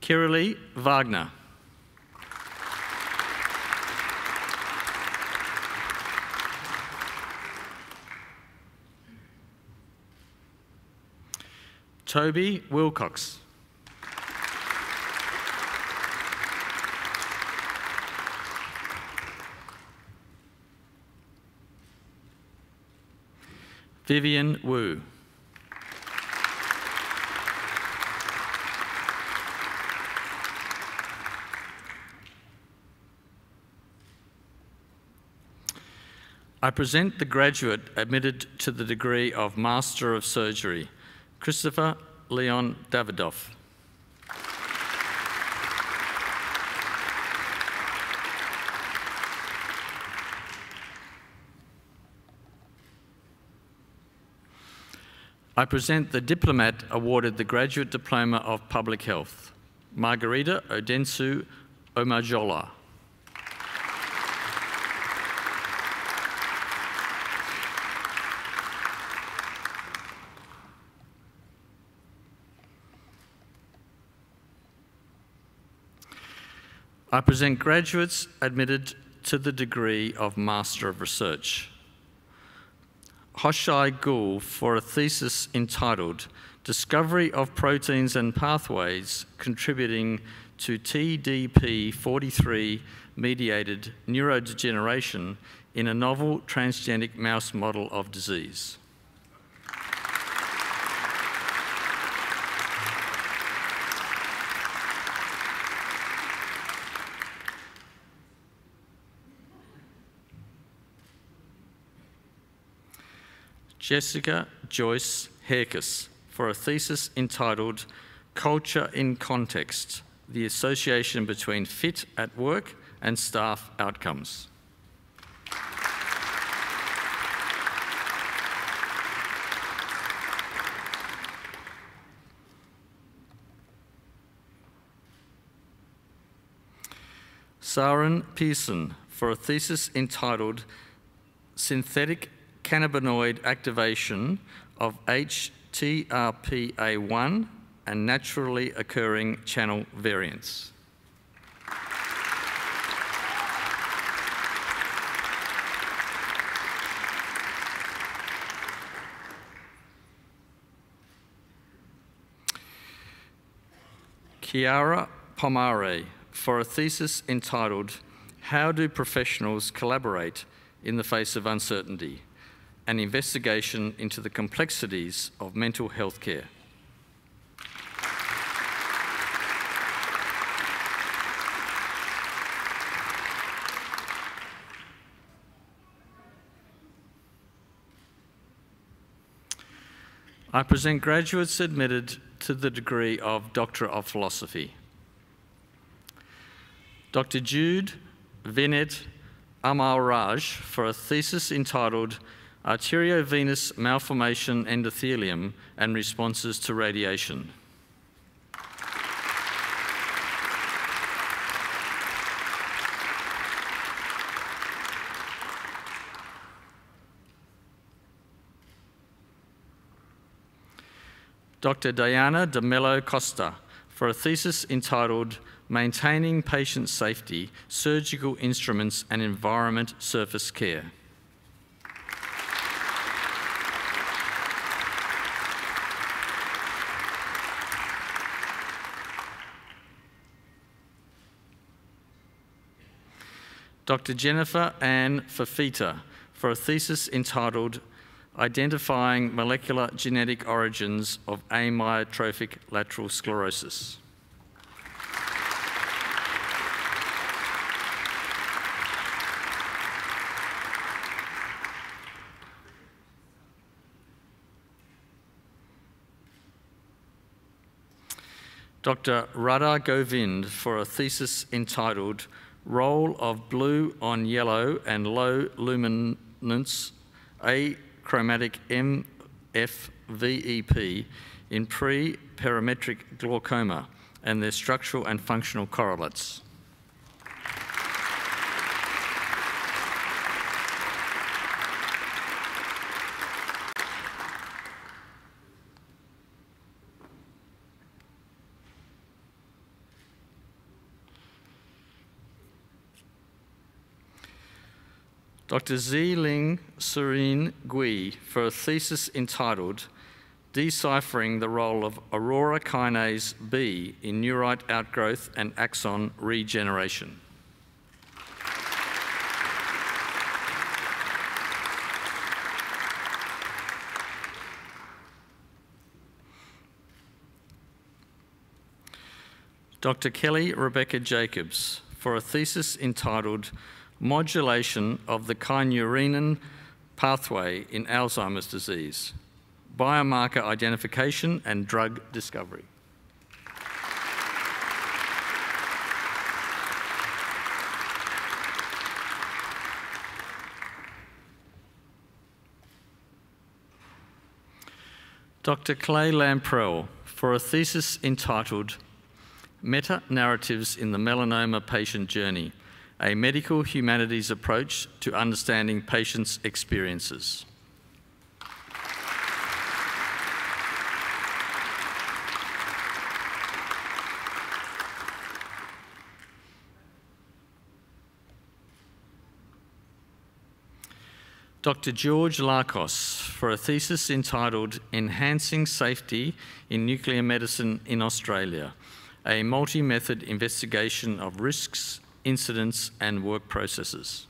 S7: Kiralee Wagner. Toby Wilcox. Vivian Wu. I present the graduate admitted to the degree of Master of Surgery, Christopher Leon Davidoff. I present the diplomat awarded the Graduate Diploma of Public Health, Margarita Odensu Omajola. I present graduates admitted to the degree of Master of Research. Hoshai Gul for a thesis entitled Discovery of Proteins and Pathways Contributing to TDP43 Mediated Neurodegeneration in a Novel Transgenic Mouse Model of Disease. Jessica Joyce Herkus for a thesis entitled Culture in Context, the Association Between Fit at Work and Staff Outcomes. Saren Pearson for a thesis entitled Synthetic Cannabinoid Activation of HTRPA1 and Naturally Occurring Channel Variants. Chiara Pomare for a thesis entitled How Do Professionals Collaborate in the Face of Uncertainty? an investigation into the complexities of mental health care. I present graduates admitted to the degree of Doctor of Philosophy. Dr. Jude Vinet Amalraj for a thesis entitled Arteriovenous Malformation Endothelium and Responses to Radiation. Dr. Diana de Mello Costa for a thesis entitled Maintaining Patient Safety, Surgical Instruments and Environment Surface Care. Dr. Jennifer Ann Fafita for a thesis entitled Identifying Molecular Genetic Origins of Amyotrophic Lateral Sclerosis. Dr. Radha Govind for a thesis entitled Role of Blue on Yellow and Low Luminance Achromatic MFVEP in pre-parametric glaucoma and their structural and functional correlates. Dr. Ziling Surin Gui for a thesis entitled Deciphering the Role of Aurora Kinase B in Neurite Outgrowth and Axon Regeneration. Dr. Kelly Rebecca Jacobs for a thesis entitled Modulation of the kynurenine pathway in Alzheimer's disease, biomarker identification and drug discovery. Dr. Clay Lamprell for a thesis entitled Meta-Narratives in the Melanoma Patient Journey, a medical humanities approach to understanding patients' experiences. Dr. George Larkos for a thesis entitled Enhancing Safety in Nuclear Medicine in Australia, a multi-method investigation of risks, incidents and work processes.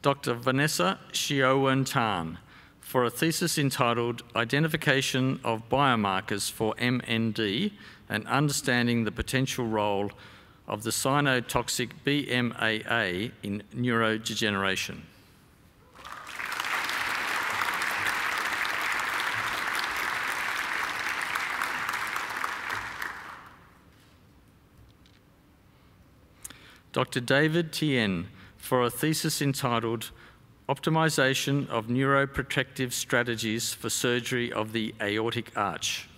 S7: Dr. Vanessa Shiowan Tan for a thesis entitled Identification of Biomarkers for MND and Understanding the Potential Role of the Cytotoxic BMAA in Neurodegeneration. Dr. David Tien for a thesis entitled Optimization of Neuroprotective Strategies for Surgery of the Aortic Arch.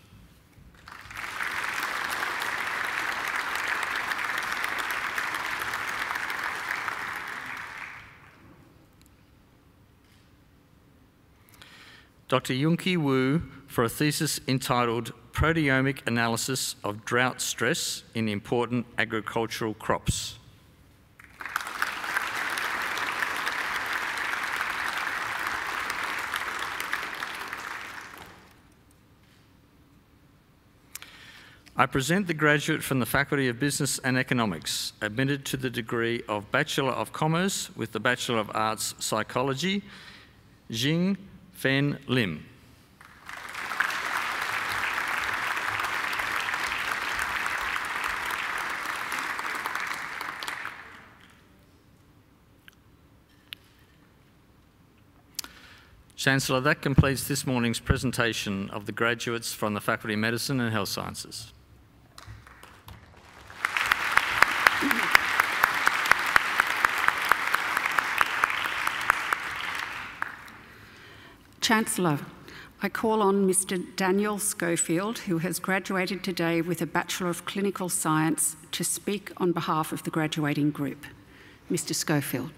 S7: Dr. Yunki Wu for a thesis entitled Proteomic Analysis of Drought Stress in Important Agricultural Crops. I present the graduate from the Faculty of Business and Economics, admitted to the degree of Bachelor of Commerce with the Bachelor of Arts Psychology, Jing Fen Lim. Chancellor, that completes this morning's presentation of the graduates from the Faculty of Medicine and Health Sciences.
S2: Chancellor, I call on Mr. Daniel Schofield, who has graduated today with a Bachelor of Clinical Science, to speak on behalf of the graduating group. Mr. Schofield.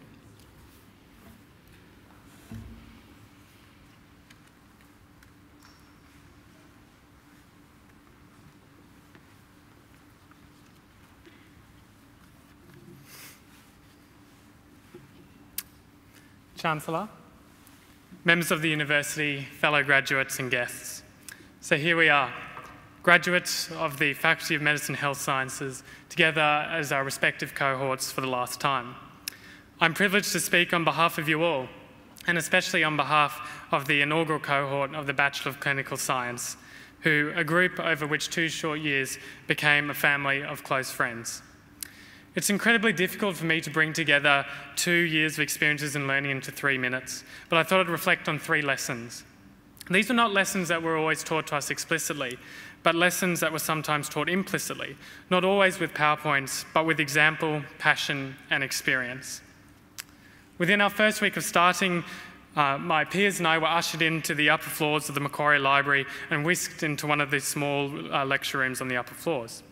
S8: Chancellor, members of the university, fellow graduates and guests. So here we are, graduates of the Faculty of Medicine and Health Sciences, together as our respective cohorts for the last time. I'm privileged to speak on behalf of you all, and especially on behalf of the inaugural cohort of the Bachelor of Clinical Science, who, a group over which 2 short years became a family of close friends. It's incredibly difficult for me to bring together 2 years of experiences and learning into 3 minutes, but I thought I'd reflect on 3 lessons. These were not lessons that were always taught to us explicitly, but lessons that were sometimes taught implicitly, not always with PowerPoints, but with example, passion, and experience. Within our first week of starting, my peers and I were ushered into the upper floors of the Macquarie Library and whisked into one of the small lecture rooms on the upper floors.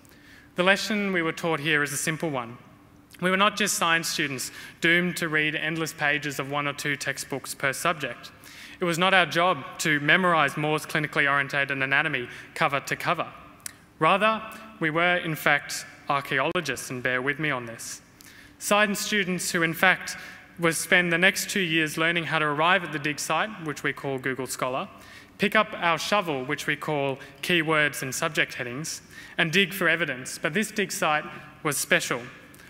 S8: The lesson we were taught here is a simple one. We were not just science students doomed to read endless pages of 1 or 2 textbooks per subject. It was not our job to memorise Moore's clinically orientated anatomy cover to cover. Rather, we were in fact archaeologists, and bear with me on this. Science students who in fact will spend the next 2 years learning how to arrive at the dig site, which we call Google Scholar, pick up our shovel, which we call keywords and subject headings, and dig for evidence. But this dig site was special.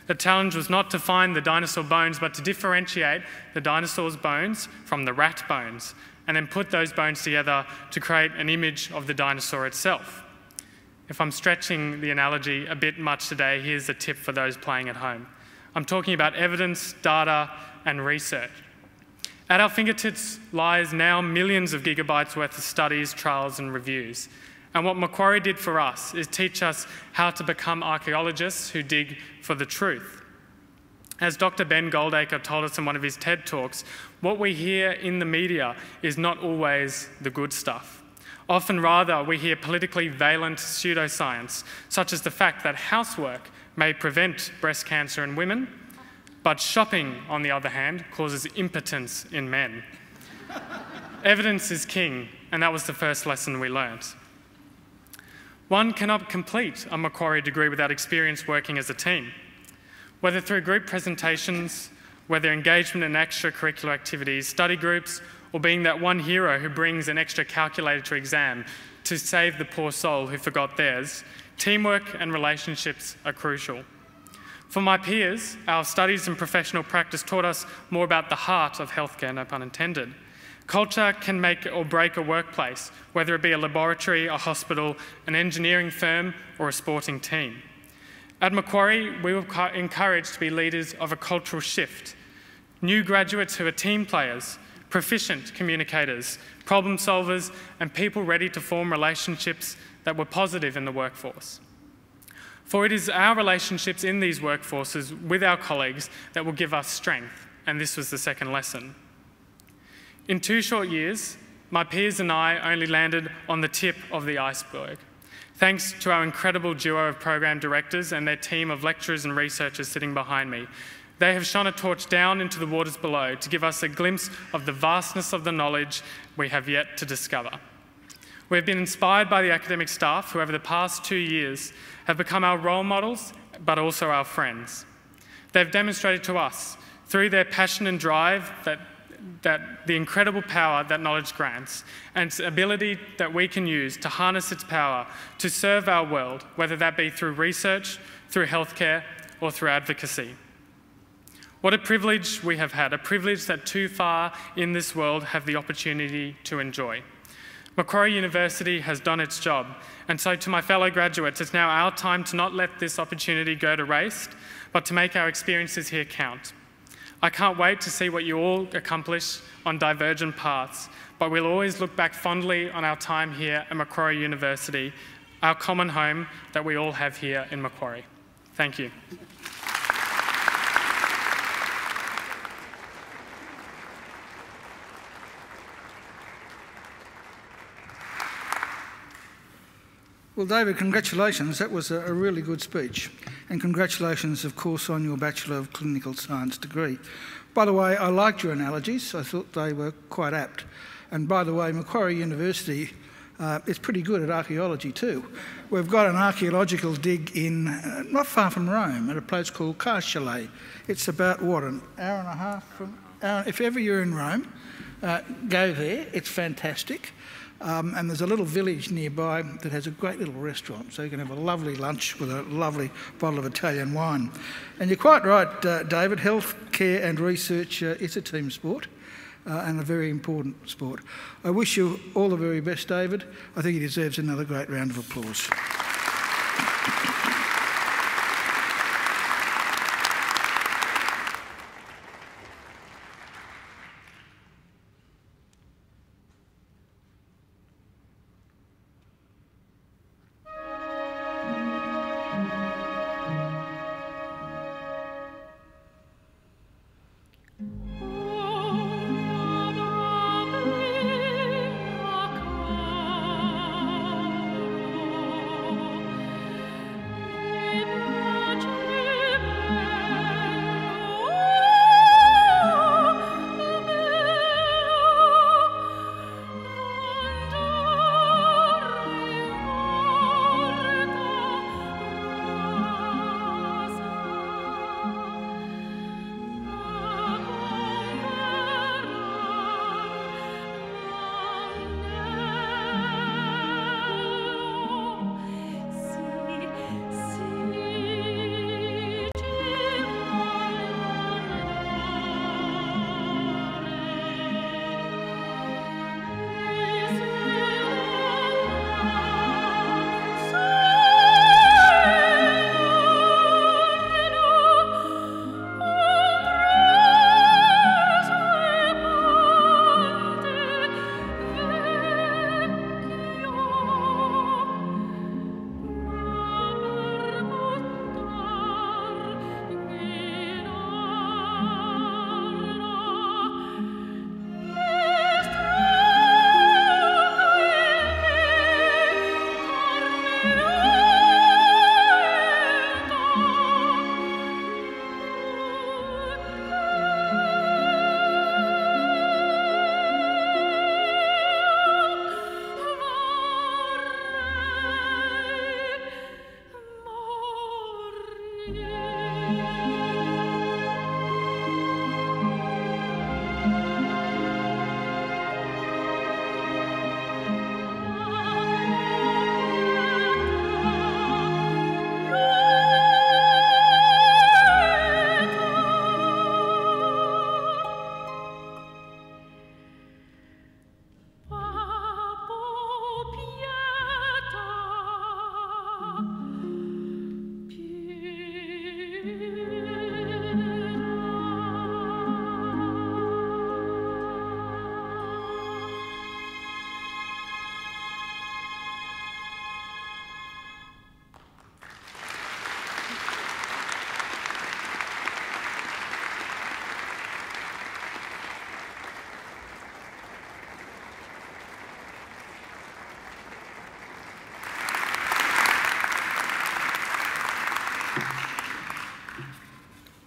S8: The challenge was not to find the dinosaur bones, but to differentiate the dinosaur's bones from the rat bones, and then put those bones together to create an image of the dinosaur itself. If I'm stretching the analogy a bit much today, here's a tip for those playing at home. I'm talking about evidence, data, and research. At our fingertips lies now millions of gigabytes worth of studies, trials, and reviews. And what Macquarie did for us is teach us how to become archaeologists who dig for the truth. As Dr. Ben Goldacre told us in one of his TED Talks, what we hear in the media is not always the good stuff. Often rather, we hear politically valent pseudoscience, such as the fact that housework may prevent breast cancer in women, but shopping, on the other hand, causes impotence in men. Evidence is king, and that was the first lesson we learnt. One cannot complete a Macquarie degree without experience working as a team. Whether through group presentations, whether engagement in extracurricular activities, study groups, or being that one hero who brings an extra calculator to exam to save the poor soul who forgot theirs, teamwork and relationships are crucial. For my peers, our studies and professional practice taught us more about the heart of healthcare, no pun intended. Culture can make or break a workplace, whether it be a laboratory, a hospital, an engineering firm, or a sporting team. At Macquarie, we were encouraged to be leaders of a cultural shift. New graduates who are team players, proficient communicators, problem solvers, and people ready to form relationships that were positive in the workforce. For it is our relationships in these workforces with our colleagues that will give us strength, and this was the second lesson. In 2 short years, my peers and I only landed on the tip of the iceberg. Thanks to our incredible duo of program directors and their team of lecturers and researchers sitting behind me, they have shone a torch down into the waters below to give us a glimpse of the vastness of the knowledge we have yet to discover. We've been inspired by the academic staff who over the past 2 years have become our role models, but also our friends. They've demonstrated to us, through their passion and drive, that that the incredible power that knowledge grants and its ability that we can use to harness its power to serve our world, whether that be through research, through healthcare, or through advocacy. What a privilege we have had, a privilege that too far in this world have the opportunity to enjoy. Macquarie University has done its job, and so to my fellow graduates, it's now our time to not let this opportunity go to waste, but to make our experiences here count. I can't wait to see what you all accomplish on divergent paths, but we'll always look back fondly on our time here at Macquarie University, our common home that we all have here in Macquarie. Thank you.
S4: Well, David, congratulations. That was a really good speech. And congratulations, of course, on your Bachelor of Clinical Science degree. By the way, I liked your analogies. I thought they were quite apt. And by the way, Macquarie University is pretty good at archaeology too. We've got an archaeological dig in not far from Rome at a place called Chancellor. It's about, what, an hour and a half from... if ever you're in Rome, go there. It's fantastic. And there's a little village nearby that has a great little restaurant, so you can have a lovely lunch with a lovely bottle of Italian wine. And you're quite right, David, healthcare and research is a team sport and a very important sport. I wish you all the very best, David. I think he deserves another great round of applause.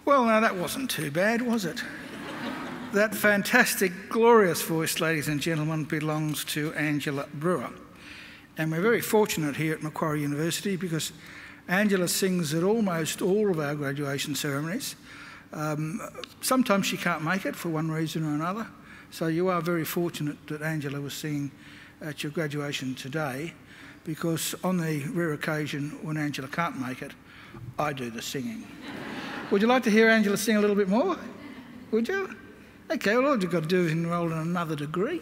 S4: Well, now that wasn't too bad, was it? That fantastic, glorious voice, ladies and gentlemen, belongs to Angela Brewer. And we're very fortunate here at Macquarie University because Angela sings at almost all of our graduation ceremonies. Sometimes she can't make it for one reason or another, So you are very fortunate that Angela was singing at your graduation today, because on the rare occasion when Angela can't make it, I do the singing. Would you like to hear Angela sing a little bit more? Would you? Okay, well, all you've got to do is enrol in another degree.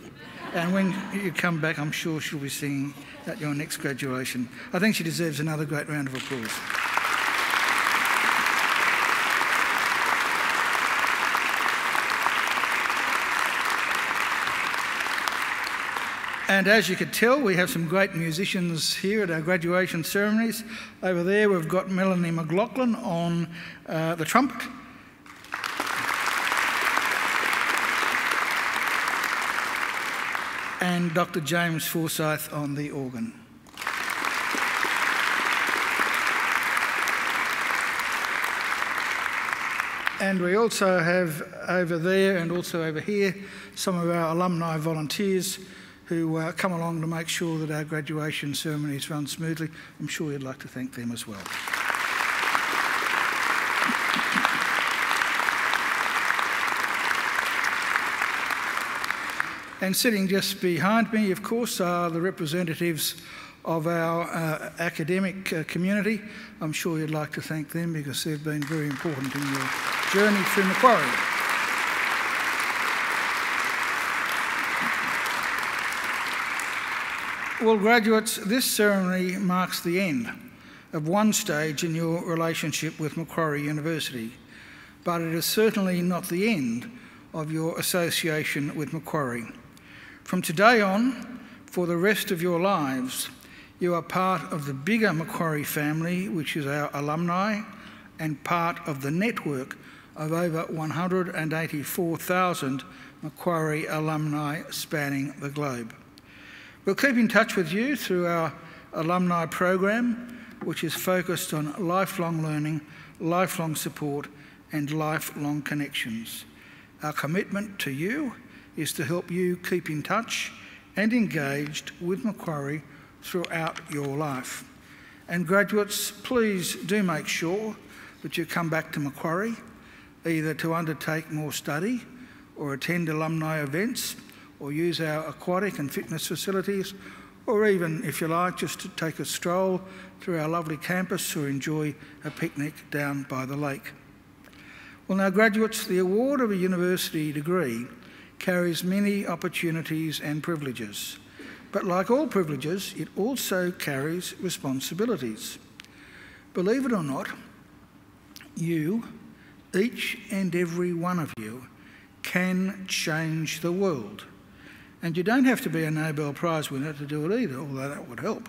S4: And when you come back, I'm sure she'll be singing at your next graduation. I think she deserves another great round of applause. And as you could tell, we have some great musicians here at our graduation ceremonies. Over there, we've got Melanie McLaughlin on the trumpet. And Dr. James Forsyth on the organ. And we also have over there and also over here some of our alumni volunteers who come along to make sure that our graduation ceremonies run smoothly. I'm sure you'd like to thank them as well. And sitting just behind me, of course, are the representatives of our academic community. I'm sure you'd like to thank them because they've been very important in your journey through Macquarie. Well, graduates, this ceremony marks the end of one stage in your relationship with Macquarie University, but it is certainly not the end of your association with Macquarie. From today on, for the rest of your lives, you are part of the bigger Macquarie family, which is our alumni, and part of the network of over 184,000 Macquarie alumni spanning the globe. We'll keep in touch with you through our alumni program, which is focused on lifelong learning, lifelong support, and lifelong connections. Our commitment to you is to help you keep in touch and engaged with Macquarie throughout your life. And graduates, please do make sure that you come back to Macquarie, either to undertake more study or attend alumni events or use our aquatic and fitness facilities, or even, if you like, just to take a stroll through our lovely campus or enjoy a picnic down by the lake. Well, now, graduates, the award of a university degree carries many opportunities and privileges. But like all privileges, it also carries responsibilities. Believe it or not, you, each and every one of you, can change the world. And you don't have to be a Nobel Prize winner to do it either, although that would help.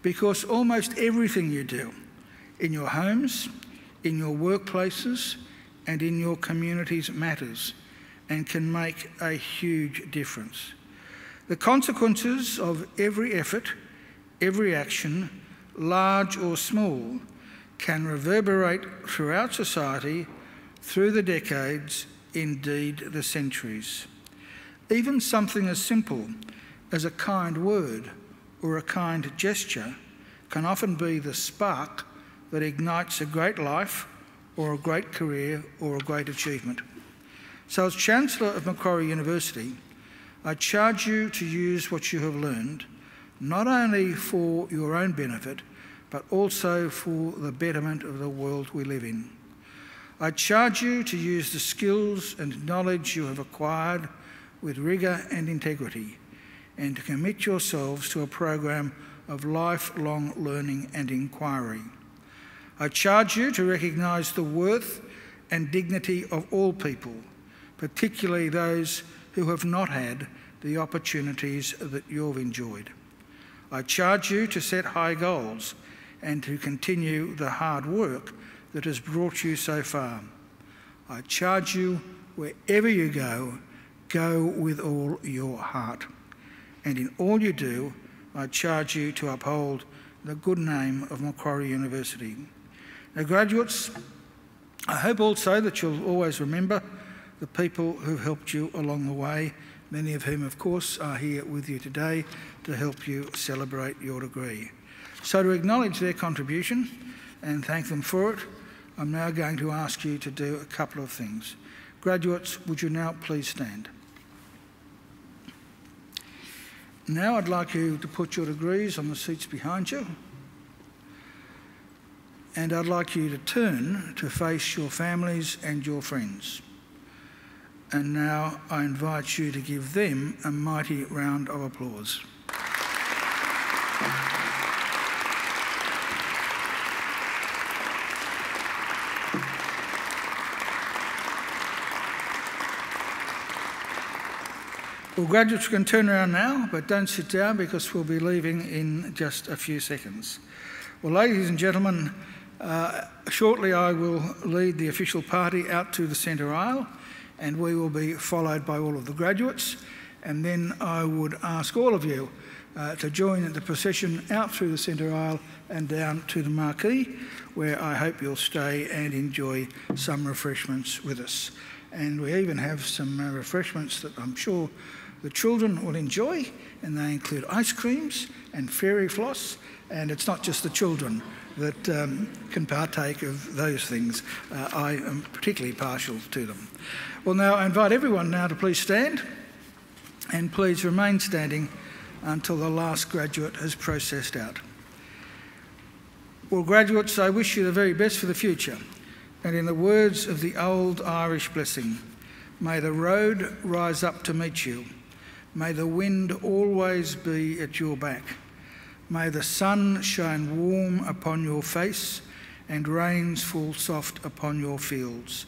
S4: Because almost everything you do, in your homes, in your workplaces, and in your communities matters and can make a huge difference. The consequences of every effort, every action, large or small, can reverberate throughout society, through the decades, indeed the centuries. Even something as simple as a kind word or a kind gesture can often be the spark that ignites a great life or a great career or a great achievement. So as Chancellor of Macquarie University, I charge you to use what you have learned, not only for your own benefit, but also for the betterment of the world we live in. I charge you to use the skills and knowledge you have acquired with rigour and integrity, and to commit yourselves to a program of lifelong learning and inquiry. I charge you to recognise the worth and dignity of all people, particularly those who have not had the opportunities that you've enjoyed. I charge you to set high goals and to continue the hard work that has brought you so far. I charge you, wherever you go, go with all your heart. And in all you do, I charge you to uphold the good name of Macquarie University. Now, graduates, I hope also that you'll always remember the people who've helped you along the way, many of whom, of course, are here with you today to help you celebrate your degree. So to acknowledge their contribution and thank them for it, I'm now going to ask you to do a couple of things. Graduates, would you now please stand? Now I'd like you to put your degrees on the seats behind you, and I'd like you to turn to face your families and your friends. And now I invite you to give them a mighty round of applause. Well, graduates can turn around now, but don't sit down because we'll be leaving in just a few seconds. Well, ladies and gentlemen, shortly I will lead the official party out to the centre aisle, and we will be followed by all of the graduates. And then I would ask all of you to join the procession out through the centre aisle and down to the Macquarie, where I hope you'll stay and enjoy some refreshments with us. And we even have some refreshments that I'm sure the children will enjoy, and they include ice creams and fairy floss, and it's not just the children that can partake of those things. I am particularly partial to them. Well, now I invite everyone now to please stand, and please remain standing until the last graduate has processed out. Well, graduates, I wish you the very best for the future, and in the words of the old Irish blessing, may the road rise up to meet you. May the wind always be at your back. May the sun shine warm upon your face and rains fall soft upon your fields.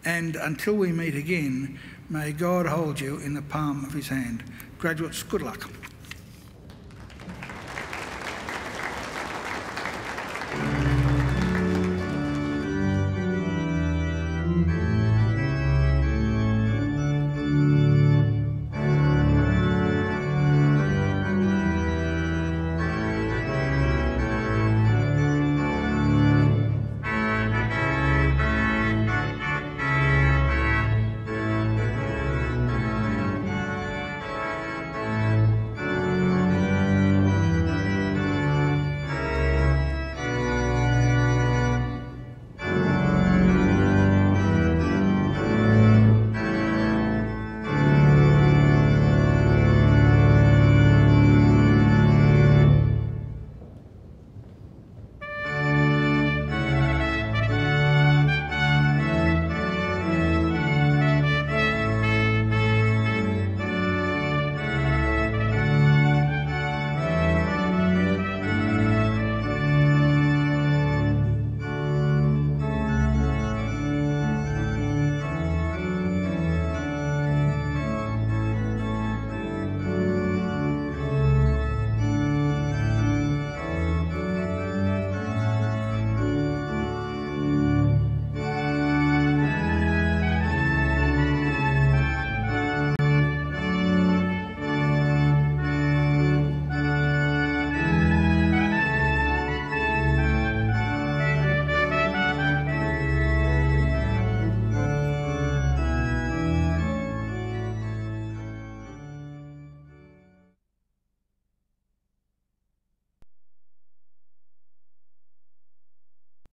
S4: And until we meet again, may God hold you in the palm of his hand. Graduates, good luck.